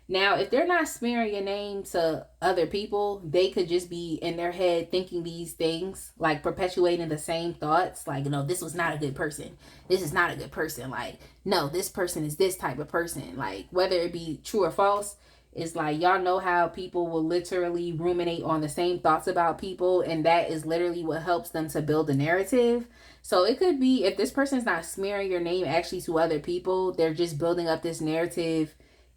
[SPEAKER 1] Now, if they're not smearing your name to other people, they could just be in their head thinking these things, like perpetuating the same thoughts. Like, no, this was not a good person. This is not a good person. Like, no, this person is this type of person. Like, whether it be true or false, it's like, y'all know how people will literally ruminate on the same thoughts about people. And that is literally what helps them to build a narrative. So it could be, if this person's not smearing your name actually to other people, they're just building up this narrative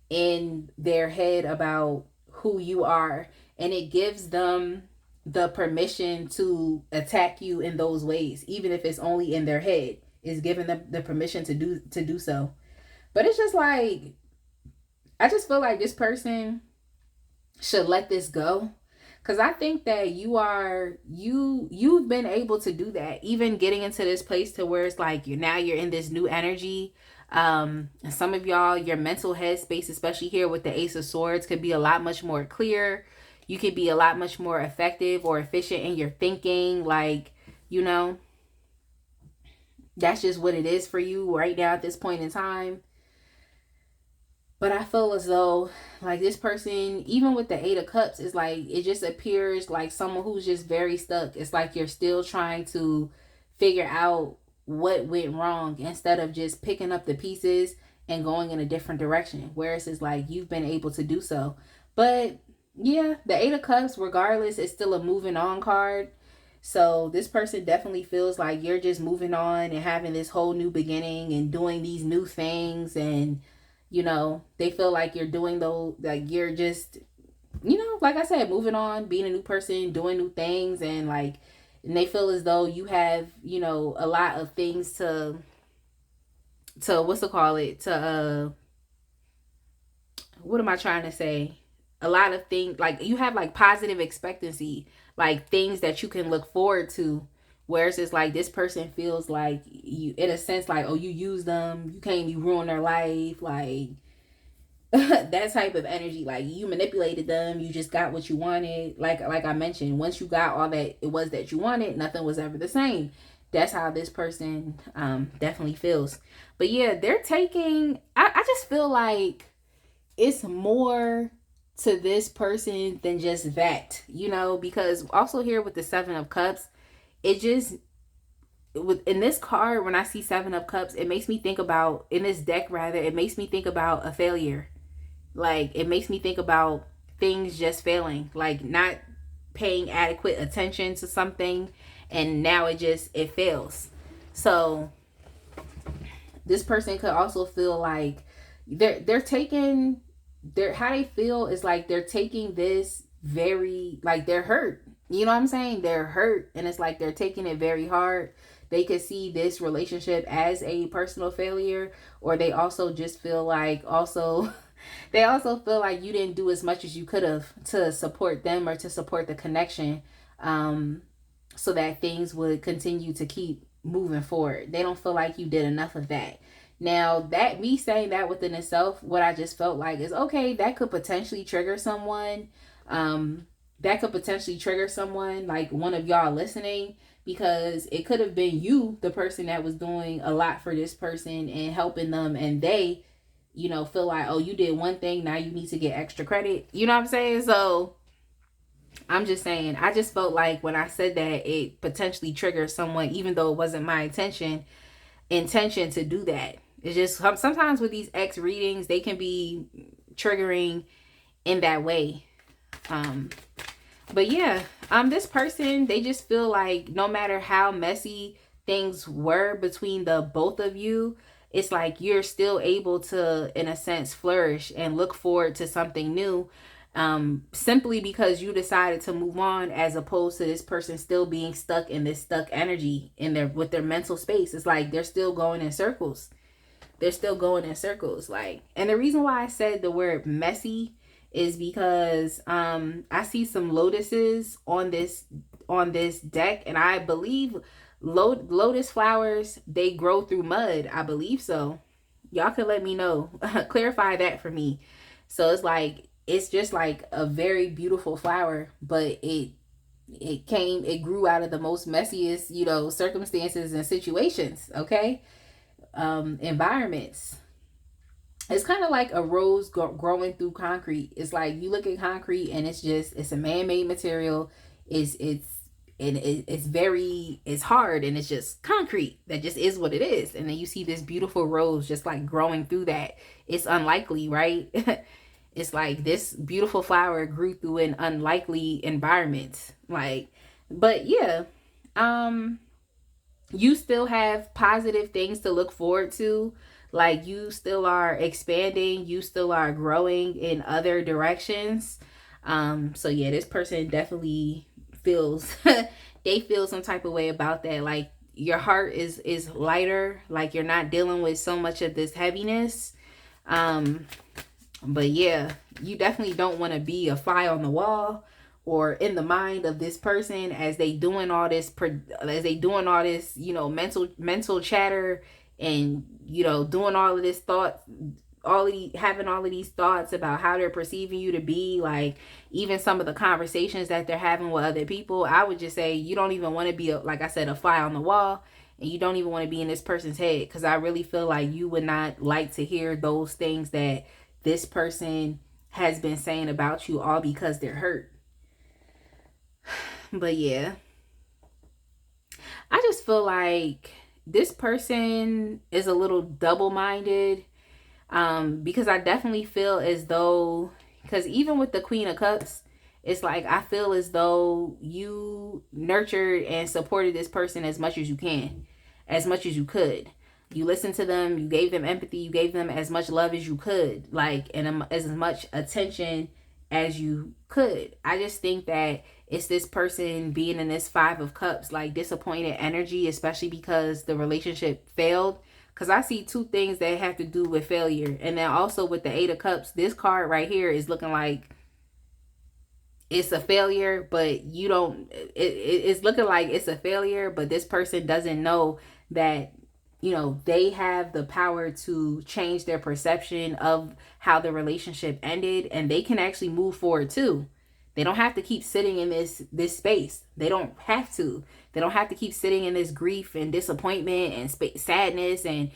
[SPEAKER 1] in their head about who you are, and it gives them the permission to attack you in those ways, even if it's only in their head. Is giving them the permission to do so. But it's just like, I just feel like this person should let this go, because I think that you've been able to do that, even getting into this place to where it's like you're in this new energy. Some of y'all, your mental headspace, especially here with the Ace of Swords, could be a lot much more clear. You could be a lot much more effective or efficient in your thinking. Like, you know, that's just what it is for you right now at this point in time. But I feel as though, like, this person, even with the Eight of Cups, is like, it just appears like someone who's just very stuck. It's like you're still trying to figure out what went wrong, instead of just picking up the pieces and going in a different direction. Whereas it's like you've been able to do so. But yeah, the Eight of Cups, regardless, is still a moving on card. So this person definitely feels like you're just moving on and having this whole new beginning and doing these new things. And, you know, they feel like you're doing those, like you're just, you know, like I said, moving on, being a new person, doing new things. And like, and they feel as though you have, you know, a lot of things to what's to call it, to what am I trying to say? A lot of things, like you have like positive expectancy, like things that you can look forward to. Whereas it's like this person feels like you, in a sense, like, oh, you use them, you ruin their life, like that type of energy. Like, you manipulated them, you just got what you wanted. Like I mentioned, once you got all that it was that you wanted, nothing was ever the same. That's how this person definitely feels. But yeah, they're taking, I just feel like it's more to this person than just that, you know, because also here with the Seven of Cups, it just, in this card, when I see Seven of Cups, it makes me think about, in this deck rather, it makes me think about a failure. Like, it makes me think about things just failing, like not paying adequate attention to something, and now it fails. So this person could also feel like they're taking, how they feel is like they're taking this very, like, they're hurt. You know what I'm saying? They're hurt, and it's like they're taking it very hard. They could see this relationship as a personal failure, or they also just feel like they also feel like you didn't do as much as you could have to support them or to support the connection, so that things would continue to keep moving forward. They don't feel like you did enough of that. Now, that me saying that within itself, what I just felt like is, okay, that could potentially trigger someone. That could potentially trigger someone, like one of y'all listening, because it could have been you, the person that was doing a lot for this person and helping them, and they, you know, feel like, oh, you did one thing, now you need to get extra credit. You know what I'm saying? So I'm just saying, I just felt like when I said that, it potentially triggered someone, even though it wasn't my intention to do that. It's just sometimes with these X readings, they can be triggering in that way. But yeah, this person, they just feel like no matter how messy things were between the both of you, it's like you're still able to, in a sense, flourish and look forward to something new, simply because you decided to move on, as opposed to this person still being stuck in this stuck energy in their with their mental space. It's like they're still going in circles. They're still going in circles. Like, and the reason why I said the word messy is because I see some lotuses on this deck, and I believe lotus flowers, they grow through mud. I believe so. Y'all can let me know. Clarify that for me. So it's just like a very beautiful flower, but it grew out of the most messiest, circumstances and situations, okay? Environments. It's kind of like a rose growing through concrete. It's like you look at concrete and it's a man-made material. It's hard, and it's just concrete. That just is what it is. And then you see this beautiful rose just like growing through that. It's unlikely, right? It's like this beautiful flower grew through an unlikely environment. Like, but yeah, you still have positive things to look forward to. Like, you still are expanding, you still are growing in other directions. So yeah, this person definitely feels they feel some type of way about that. Like, your heart is lighter, like you're not dealing with so much of this heaviness. But yeah, you definitely don't want to be a fly on the wall or in the mind of this person as they doing all this mental chatter, and doing all of this thought, having all of these thoughts about how they're perceiving you to be. Like, even some of the conversations that they're having with other people, I would just say you don't even want to be like I said, a fly on the wall, and you don't even want to be in this person's head, because I really feel like you would not like to hear those things that this person has been saying about you, all because they're hurt. But yeah, I just feel like this person is a little double-minded, because I definitely feel as though, because even with the Queen of Cups, it's like I feel as though you nurtured and supported this person as much as you can, as much as you could. You listened to them, you gave them empathy, you gave them as much love as you could, like, and as much attention as you could. I just think that it's this person being in this Five of Cups, like disappointed energy, especially because the relationship failed. Because I see two things that have to do with failure. And then also with the Eight of Cups, this card right here is looking like it's a failure, but you don't, it's looking like it's a failure, but this person doesn't know that they have the power to change their perception of how the relationship ended, and they can actually move forward too. They don't have to keep sitting in this space. They don't have to. They don't have to keep sitting in this grief and disappointment and sadness and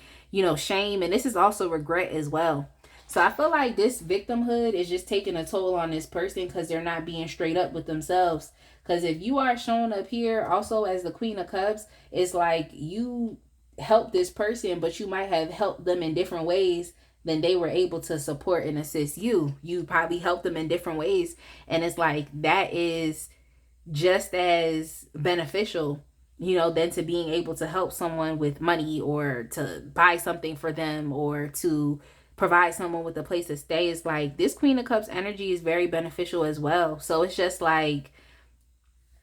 [SPEAKER 1] shame. And this is also regret as well. So I feel like this victimhood is just taking a toll on this person because they're not being straight up with themselves. Because if you are showing up here also as the Queen of Cups, it's like you help this person, but you might have helped them in different ways than they were able to support and assist you. You probably helped them in different ways. And it's like that is just as beneficial, than to being able to help someone with money or to buy something for them or to provide someone with a place to stay. Is like this Queen of Cups energy is very beneficial as well. So it's just like,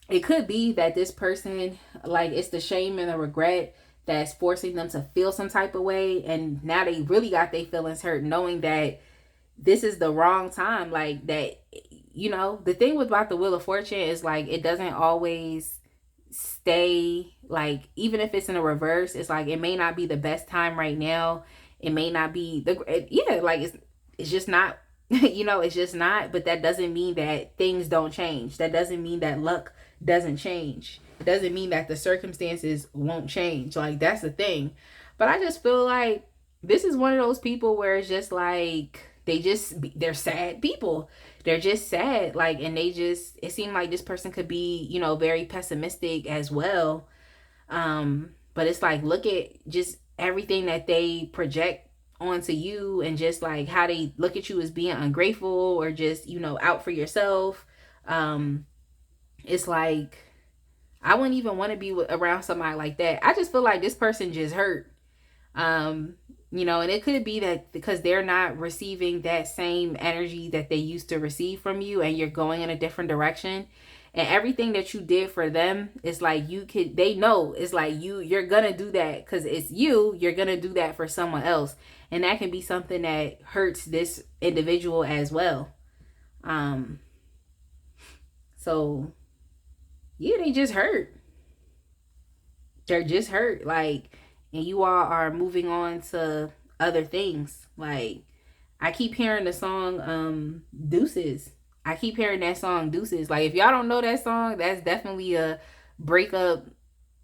[SPEAKER 1] it could be that this person, like, it's the shame and the regret that's forcing them to feel some type of way, and now they really got their feelings hurt, knowing that this is the wrong time. Like, that, the thing about the Wheel of Fortune is like, it doesn't always stay, like, even if it's in a reverse, it's like it may not be the best time right now. It may not be it's just not. It's just not. But that doesn't mean that things don't change. That doesn't mean that luck doesn't change. It doesn't mean that the circumstances won't change. Like, that's the thing. But I just feel like this is one of those people where it's just like they're sad people. They're just sad. Like, and it seemed like this person could be, very pessimistic as well. But it's like, look at just everything that they project onto you, and just like how they look at you as being ungrateful or just, out for yourself. It's like, I wouldn't even want to be around somebody like that. I just feel like this person just hurt. You know, and it could be that because they're not receiving that same energy that they used to receive from you, and you're going in a different direction, and everything that you did for them is like, they know it's like you're gonna do that because it's you're gonna do that for someone else, and that can be something that hurts this individual as well. So yeah, they just hurt. They're just hurt, like, and you all are moving on to other things. Like, I keep hearing the song Deuces. I keep hearing that song Deuces. Like, if y'all don't know that song, that's definitely a breakup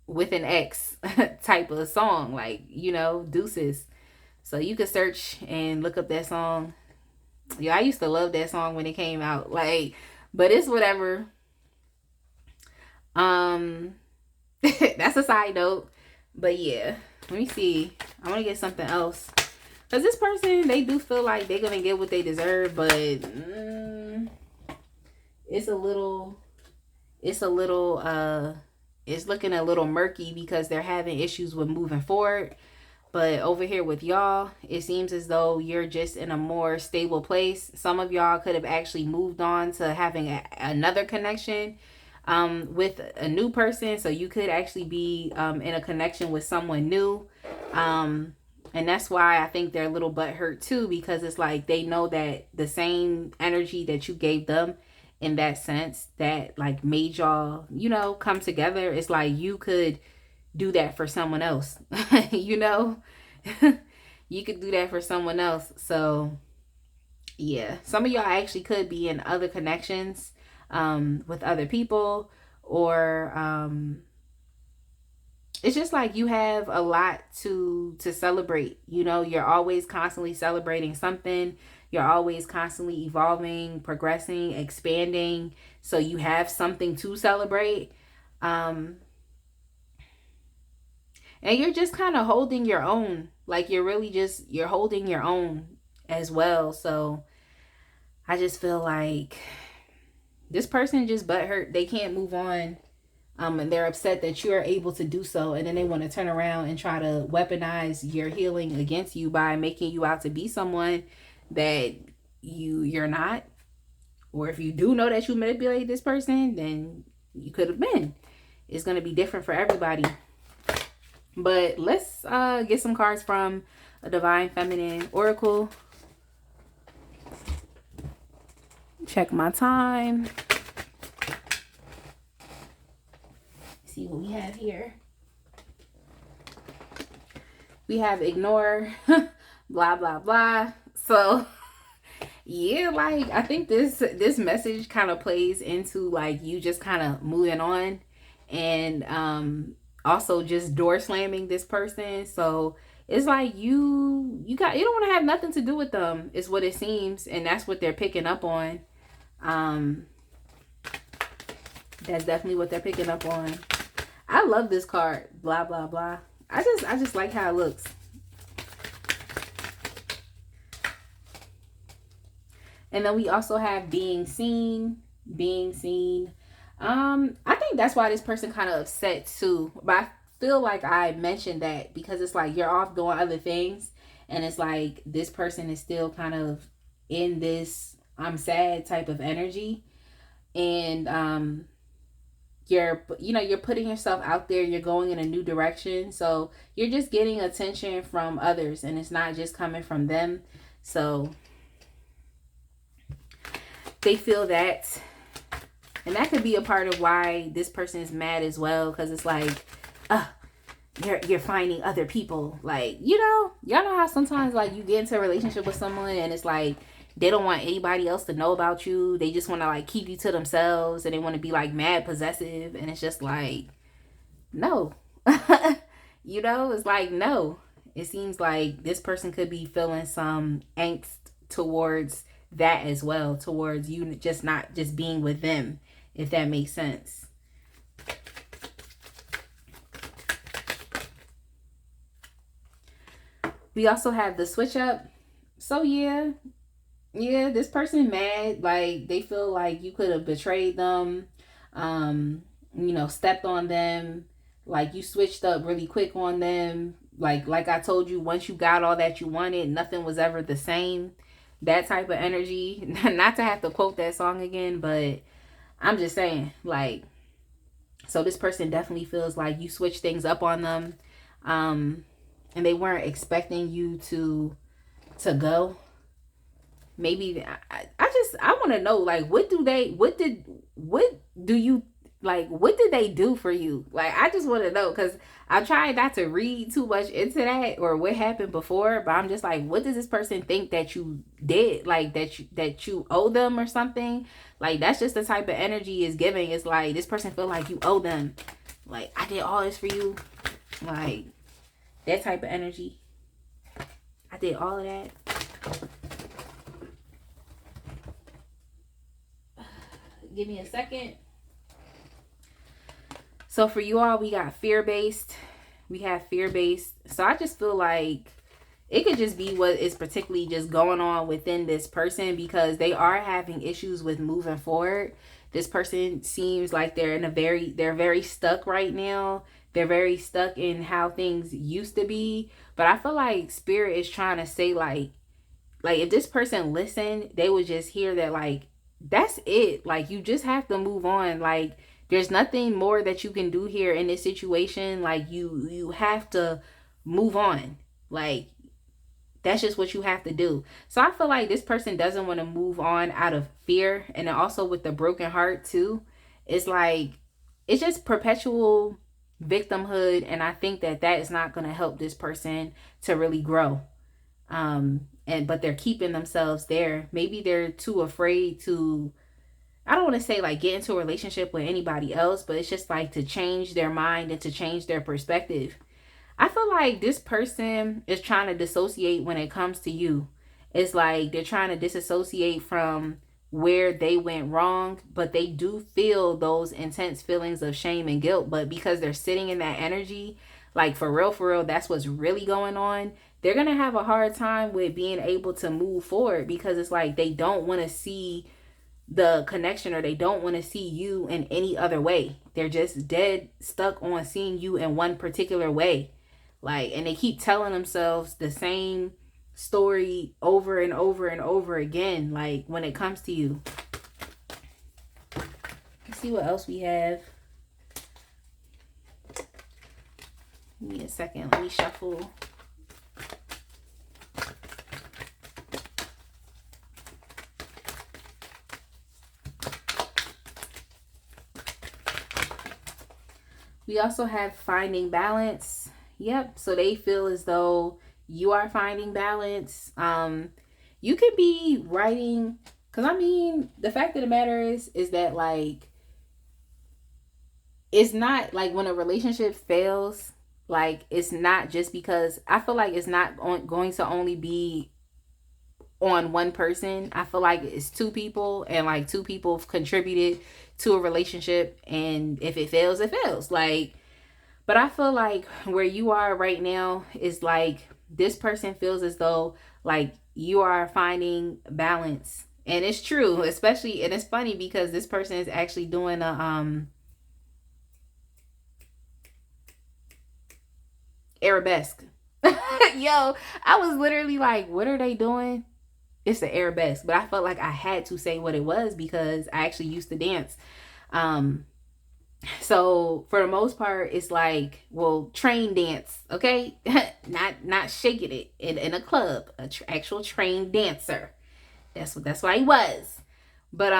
[SPEAKER 1] with an ex type of song. Like, you know, Deuces. So you could search and look up that song. Yeah, I used to love that song when it came out. Like, but it's whatever. That's a side note. But yeah, let me see. I want to get something else. Because this person, they do feel like they're going to get what they deserve. But it's looking a little murky because they're having issues with moving forward. But over here with y'all, it seems as though you're just in a more stable place. Some of y'all could have actually moved on to having another connection with a new person. So you could actually be in a connection with someone new. And that's why I think they're a little butthurt too, because it's like they know that the same energy that you gave them in that sense that like made y'all, you know, come together. It's like you could do that for someone else. You know, you could do that for someone else. So yeah, some of y'all actually could be in other connections with other people, or it's just like you have a lot to celebrate. You know, you're always constantly celebrating something. You're always constantly evolving, progressing, expanding. So you have something to celebrate. And you're just kind of holding your own. Like you're holding your own as well. So I just feel like this person just butthurt. They can't move on. And they're upset that you're able to do so. And then they want to turn around and try to weaponize your healing against you by making you out to be someone that you're not. Or if you do know that you manipulate this person, then you could have been. It's going to be different for everybody. But let's get some cards from a Divine Feminine Oracle. Check my time. See what we have here. We have ignore, blah, blah, blah. So yeah, like I think this message kind of plays into like you just kind of moving on, and also just door slamming this person. So it's like you don't want to have nothing to do with them, is what it seems, and that's what they're picking up on. That's definitely what they're picking up on. I love this card, blah blah blah. I just like how it looks. And then we also have being seen. I think that's why this person kind of upset too. But I feel like I mentioned that because it's like you're off doing other things, and it's like this person is still kind of in this I'm sad type of energy, and you're putting yourself out there. You're going in a new direction, so you're just getting attention from others, and it's not just coming from them. So they feel that. And that could be a part of why this person is mad as well. Because it's like, you're finding other people. Like, y'all know how sometimes like you get into a relationship with someone and it's like they don't want anybody else to know about you. They just want to like keep you to themselves, and they want to be like mad possessive. And it's just like, no. It's like, no. It seems like this person could be feeling some angst towards that as well, towards you just not just being with them, if that makes sense. We also have the switch up. So yeah, this person mad. Like they feel like you could have betrayed them, stepped on them, like you switched up really quick on them, like I told you, once you got all that you wanted, nothing was ever the same. That type of energy. Not to have to quote that song again, but I'm just saying, like, so this person definitely feels like you switched things up on them, and they weren't expecting you to go. Maybe I want to know, like, what do you, like, what did they do for you? Like, I just want to know, because I try not to read too much into that or what happened before, but I'm just like, what does this person think that you did, like, that you owe them or something? Like, that's just the type of energy is giving. It's like this person feel like you owe them, like, I did all this for you, like that type of energy. I did all of that. Give me a second. So for you all, we got fear-based. We have fear-based. So I just feel like it could just be what is particularly just going on within this person, because they are having issues with moving forward. This person seems like they're very stuck right now. They're very stuck in how things used to be. But I feel like Spirit is trying to say, like if this person listened, they would just hear that, like, that's it. Like, you just have to move on. Like, there's nothing more that you can do here in this situation. Like, you have to move on. Like, that's just what you have to do. So I feel like this person doesn't want to move on out of fear. And then also with the broken heart too, it's like, it's just perpetual victimhood. And I think that is not going to help this person to really grow. But they're keeping themselves there. Maybe they're too afraid to, I don't want to say like get into a relationship with anybody else, but it's just like to change their mind and to change their perspective. I feel like this person is trying to dissociate when it comes to you. It's like they're trying to disassociate from where they went wrong, but they do feel those intense feelings of shame and guilt. But because they're sitting in that energy, like for real, that's what's really going on. They're going to have a hard time with being able to move forward, because it's like they don't want to see the connection, or they don't want to see you in any other way. They're just dead stuck on seeing you in one particular way. Like, and they keep telling themselves the same story over and over and over again, like when it comes to you. Let's see what else we have. Give me a second. Let me shuffle. We also have finding balance. Yep. So they feel as though you are finding balance. You could be writing, because I mean, the fact of the matter is that, like, it's not like when a relationship fails, like, it's not just because, I feel like it's not going to only be on one person. I feel like it's two people, and like two people have contributed to a relationship, and if it fails, it fails. Like, but I feel like where you are right now is like this person feels as though like you are finding balance. And it's true, especially, and it's funny because this person is actually doing a arabesque. Yo, I was literally like, what are they doing? It's the arabesque. But I felt like I had to say what it was because I actually used to dance. So for the most part, it's like, well, train dance, okay? not shaking it in a club, actual trained dancer. That's what he was. But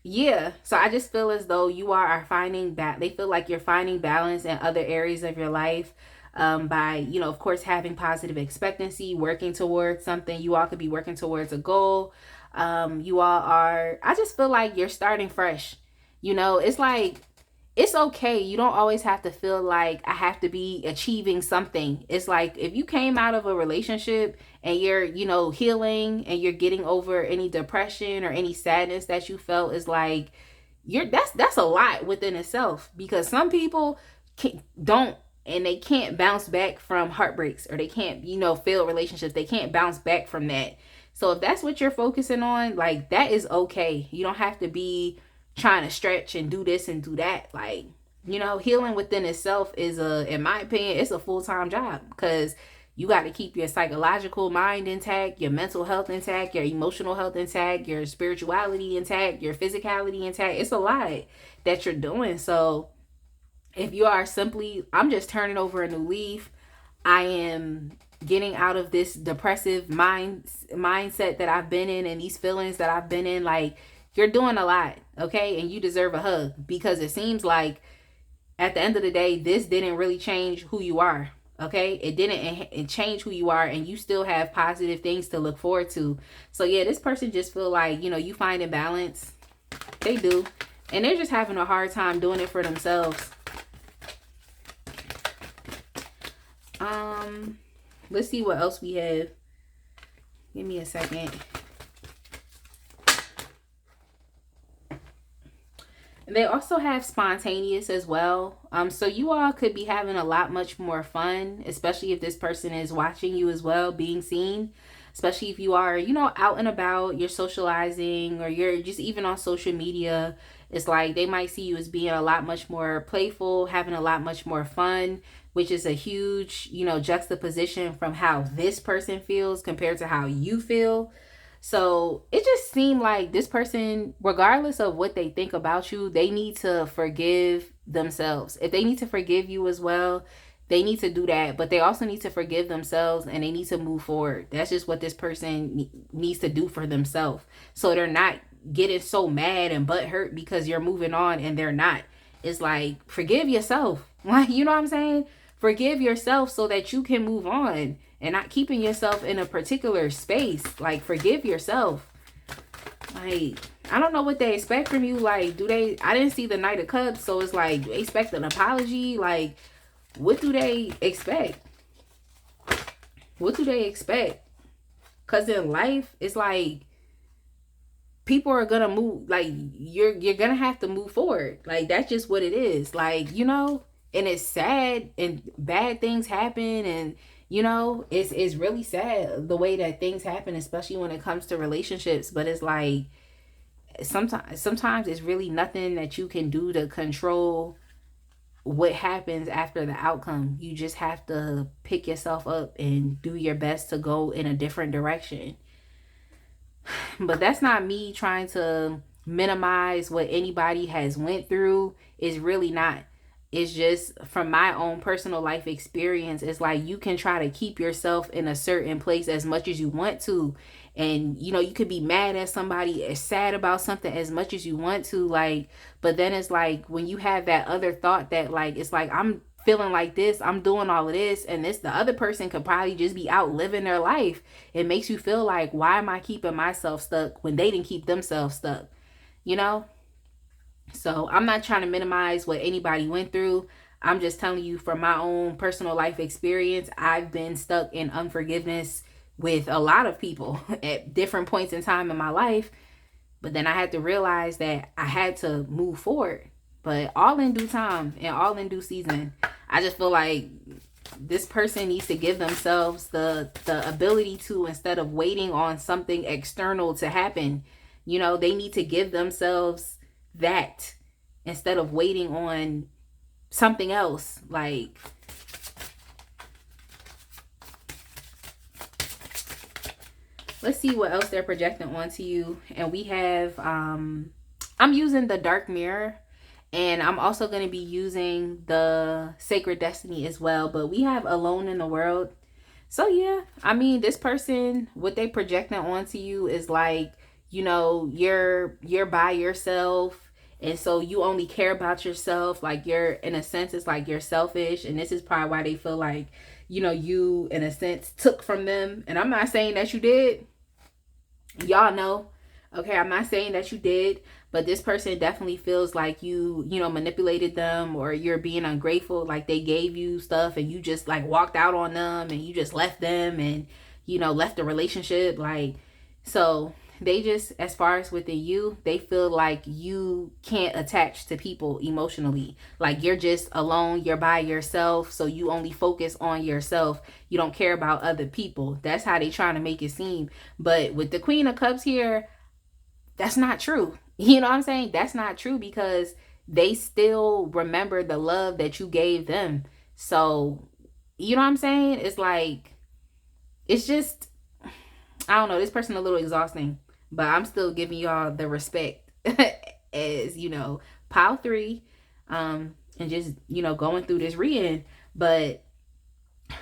[SPEAKER 1] yeah. So I just feel as though you are finding they feel like you're finding balance in other areas of your life. By, you know, of course, having positive expectancy, working towards something. You all could be working towards a goal. You all are, I just feel like you're starting fresh. You know, it's like, it's okay. You don't always have to feel like I have to be achieving something. It's like if you came out of a relationship and you're, you know, healing and you're getting over any depression or any sadness that you felt, is like that's a lot within itself, because some people they can't bounce back from heartbreaks, or they can't, you know, fail relationships. They can't bounce back from that. So if that's what you're focusing on, like, that is okay. You don't have to be trying to stretch and do this and do that. Like, You know, healing within itself is in my opinion, it's a full-time job, because you got to keep your psychological mind intact, your mental health intact, your emotional health intact, your spirituality intact, your physicality intact. It's a lot that you're doing. So if you are simply, I'm just turning over a new leaf, I am getting out of this depressive mindset that I've been in, and these feelings that I've been in, like, you're doing a lot, okay? And you deserve a hug, because it seems like at the end of the day, this didn't really change who you are. Okay, it didn't change who you are, and you still have positive things to look forward to. So yeah, this person just feel like, you know, you find a balance. They do, and they're just having a hard time doing it for themselves. Let's see what else we have. Give me a second. They also have spontaneous as well. So you all could be having a lot much more fun, especially if this person is watching you as well, being seen. Especially if you are, you know, out and about, you're socializing, or you're just even on social media. It's like they might see you as being a lot much more playful, having a lot much more fun, which is a huge, you know, juxtaposition from how this person feels compared to how you feel. So it just seemed like this person, regardless of what they think about you, they need to forgive themselves. If they need to forgive you as well, they need to do that. But they also need to forgive themselves, and they need to move forward. That's just what this person needs to do for themselves. So they're not getting so mad and butthurt because you're moving on and they're not. It's like, forgive yourself. Like, you know what I'm saying? Forgive yourself so that you can move on, and not keeping yourself in a particular space. Like, forgive yourself. Like, I don't know what they expect from you. Like, I didn't see the Knight of Cups, so it's like, do they expect an apology? Like, what do they expect? What do they expect? Because in life, it's like, people are gonna move. Like, you're gonna have to move forward. Like, that's just what it is. Like, you know, and it's sad, and bad things happen, and you know, it's really sad the way that things happen, especially when it comes to relationships. But it's like, sometimes it's really nothing that you can do to control what happens after the outcome. You just have to pick yourself up and do your best to go in a different direction. But that's not me trying to minimize what anybody has went through. It's really not. It's just from my own personal life experience. It's like, you can try to keep yourself in a certain place as much as you want to. And, you know, you could be mad at somebody, sad about something as much as you want to. Like, but then it's like, when you have that other thought that, like, it's like, I'm feeling like this, I'm doing all of this, and the other person could probably just be out living their life. It makes you feel like, why am I keeping myself stuck when they didn't keep themselves stuck? You know? So I'm not trying to minimize what anybody went through. I'm just telling you from my own personal life experience, I've been stuck in unforgiveness with a lot of people at different points in time in my life. But then I had to realize that I had to move forward. But all in due time and all in due season. I just feel like this person needs to give themselves the ability to, instead of waiting on something external to happen, you know, they need to give themselves that instead of waiting on something else. Like, let's see what else they're projecting onto you. And we have I'm using the Dark Mirror, and I'm also going to be using the Sacred Destiny as well. But we have Alone in the World. So yeah, I mean, this person, what they projecting onto you is like, you know, you're by yourself, and so you only care about yourself. Like, you're, in a sense, it's like you're selfish, and this is probably why they feel like, you know, you, in a sense, took from them. And I'm not saying that you did. Y'all know. Okay, I'm not saying that you did, but this person definitely feels like you know, manipulated them, or you're being ungrateful. Like, they gave you stuff and you just, like, walked out on them, and you just left them, and, you know, left the relationship. Like, so they just, as far as within you, they feel like you can't attach to people emotionally. Like, you're just alone, you're by yourself, so you only focus on yourself. You don't care about other people. That's how they trying to make it seem. But with the Queen of Cups here, that's not true. You know what I'm saying? That's not true, because they still remember the love that you gave them. So, you know what I'm saying? It's like, it's just, I don't know, this person a little exhausting, but I'm still giving y'all the respect as, pile three, and just, going through this reading. But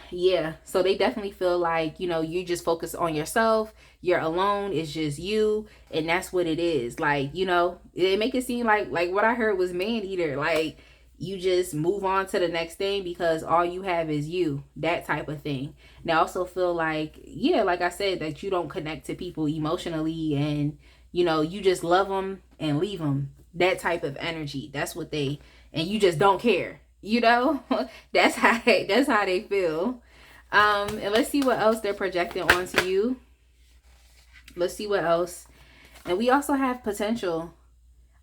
[SPEAKER 1] yeah, so they definitely feel like, you just focus on yourself, you're alone, it's just you, and that's what it is. Like, they make it seem like what I heard was man eater, like you just move on to the next thing because all you have is you, that type of thing. And I also feel like, yeah, like I said, that you don't connect to people emotionally, and you just love them and leave them, that type of energy. That's what they, and you just don't care. That's how they feel. And let's see what else they're projecting onto you. Let's see what else. And we also have potential.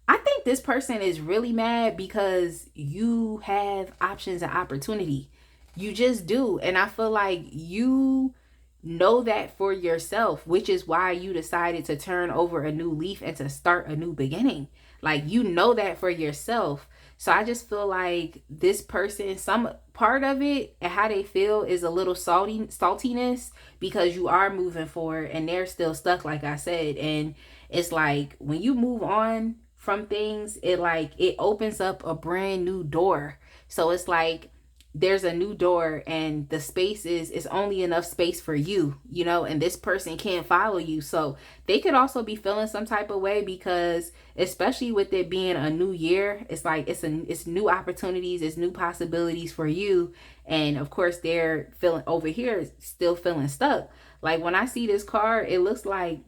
[SPEAKER 1] I think this person is really mad because you have options and opportunity. You just do. And I feel like you know that for yourself, which is why you decided to turn over a new leaf and to start a new beginning. Like, you know that for yourself. So I just feel like this person, some part of it and how they feel is a little saltiness because you are moving forward and they're still stuck, like I said. And it's like when you move on from things, it opens up a brand new door. So it's like there's a new door and the space is only enough space for you, and this person can't follow you. So they could also be feeling some type of way because, especially with it being a new year, it's like it's new opportunities, it's new possibilities for you. And of course they're feeling over here still feeling stuck. Like when I see this card, it looks like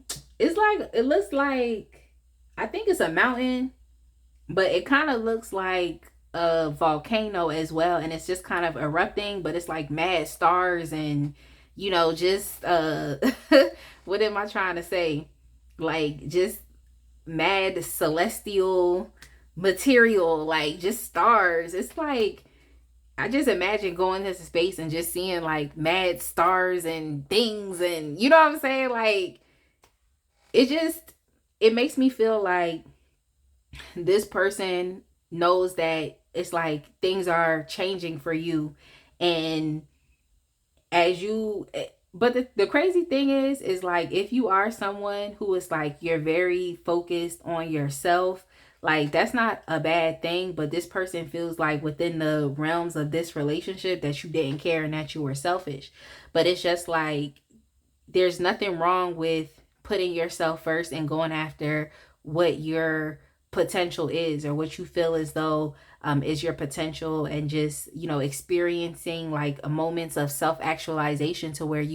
[SPEAKER 1] I think it's a mountain, but it kind of looks like a volcano as well, and it's just kind of erupting, but it's like mad stars and just what am I trying to say, like just mad celestial material, like just stars. It's like I just imagine going into space and just seeing like mad stars and things, and you know what I'm saying, like it makes me feel like this person knows that it's like things are changing for you. And as you, but the crazy thing is like if you are someone who is like you're very focused on yourself, like that's not a bad thing. But this person feels like within the realms of this relationship that you didn't care and that you were selfish. But it's just like there's nothing wrong with putting yourself first and going after what your potential is, or what you feel as though is your potential, and just experiencing like a moments of self-actualization to where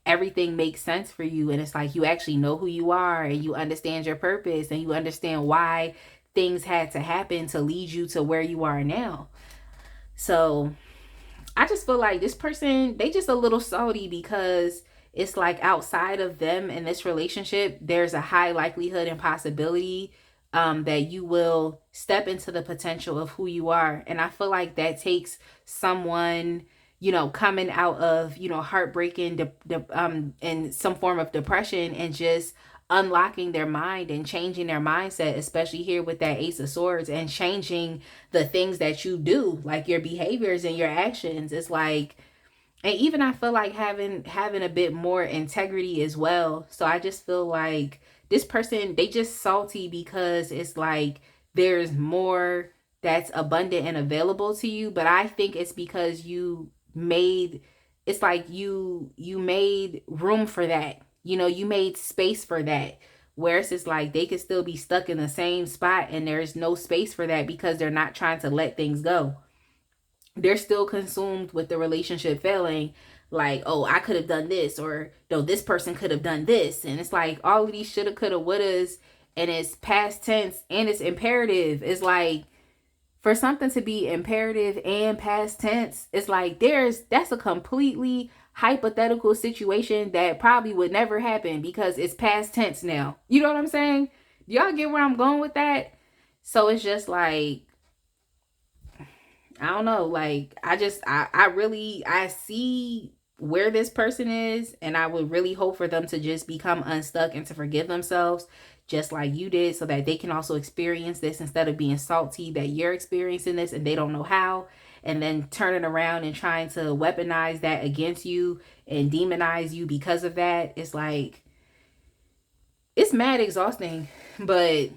[SPEAKER 1] everything makes sense for you, and it's like you actually know who you are and you understand your purpose and you understand why things had to happen to lead you to where you are now. So I just feel like this person, they just a little salty because it's like outside of them in this relationship, there's a high likelihood and possibility that you will step into the potential of who you are. And I feel like that takes someone, coming out of, heartbreaking, and some form of depression, and just unlocking their mind and changing their mindset, especially here with that Ace of Swords, and changing the things that you do, like your behaviors and your actions. It's like, and even I feel like having a bit more integrity as well. So I just feel like this person, they just salty because it's like there's more that's abundant and available to you. But I think it's because it's like you made room for that. You made space for that. Whereas it's like they could still be stuck in the same spot and there's no space for that because they're not trying to let things go. They're still consumed with the relationship failing, like, oh, I could have done this, or no, this person could have done this. And it's like all of these shoulda, coulda, wouldas, and it's past tense and it's imperative. It's like for something to be imperative and past tense, it's like that's a completely hypothetical situation that probably would never happen because it's past tense now. You know what I'm saying? Do y'all get where I'm going with that? So it's just like, I don't know, like I see where this person is, and I would really hope for them to just become unstuck and to forgive themselves just like you did, so that they can also experience this instead of being salty that you're experiencing this and they don't know how, and then turning around and trying to weaponize that against you and demonize you because of that. It's like, it's mad exhausting. But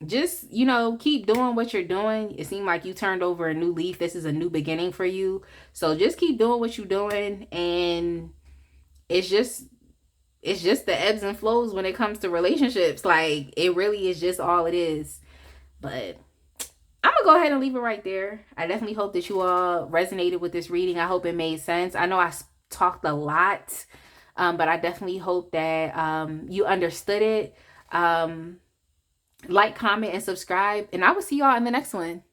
[SPEAKER 1] just, keep doing what you're doing. It seemed like you turned over a new leaf. This is a new beginning for you. So just keep doing what you're doing. And it's just the ebbs and flows when it comes to relationships. Like, it really is just all it is. But I'm gonna go ahead and leave it right there. I definitely hope that you all resonated with this reading. I hope it made sense. I know I talked a lot, but I definitely hope that you understood it. Like, comment, and subscribe, and I will see y'all in the next one.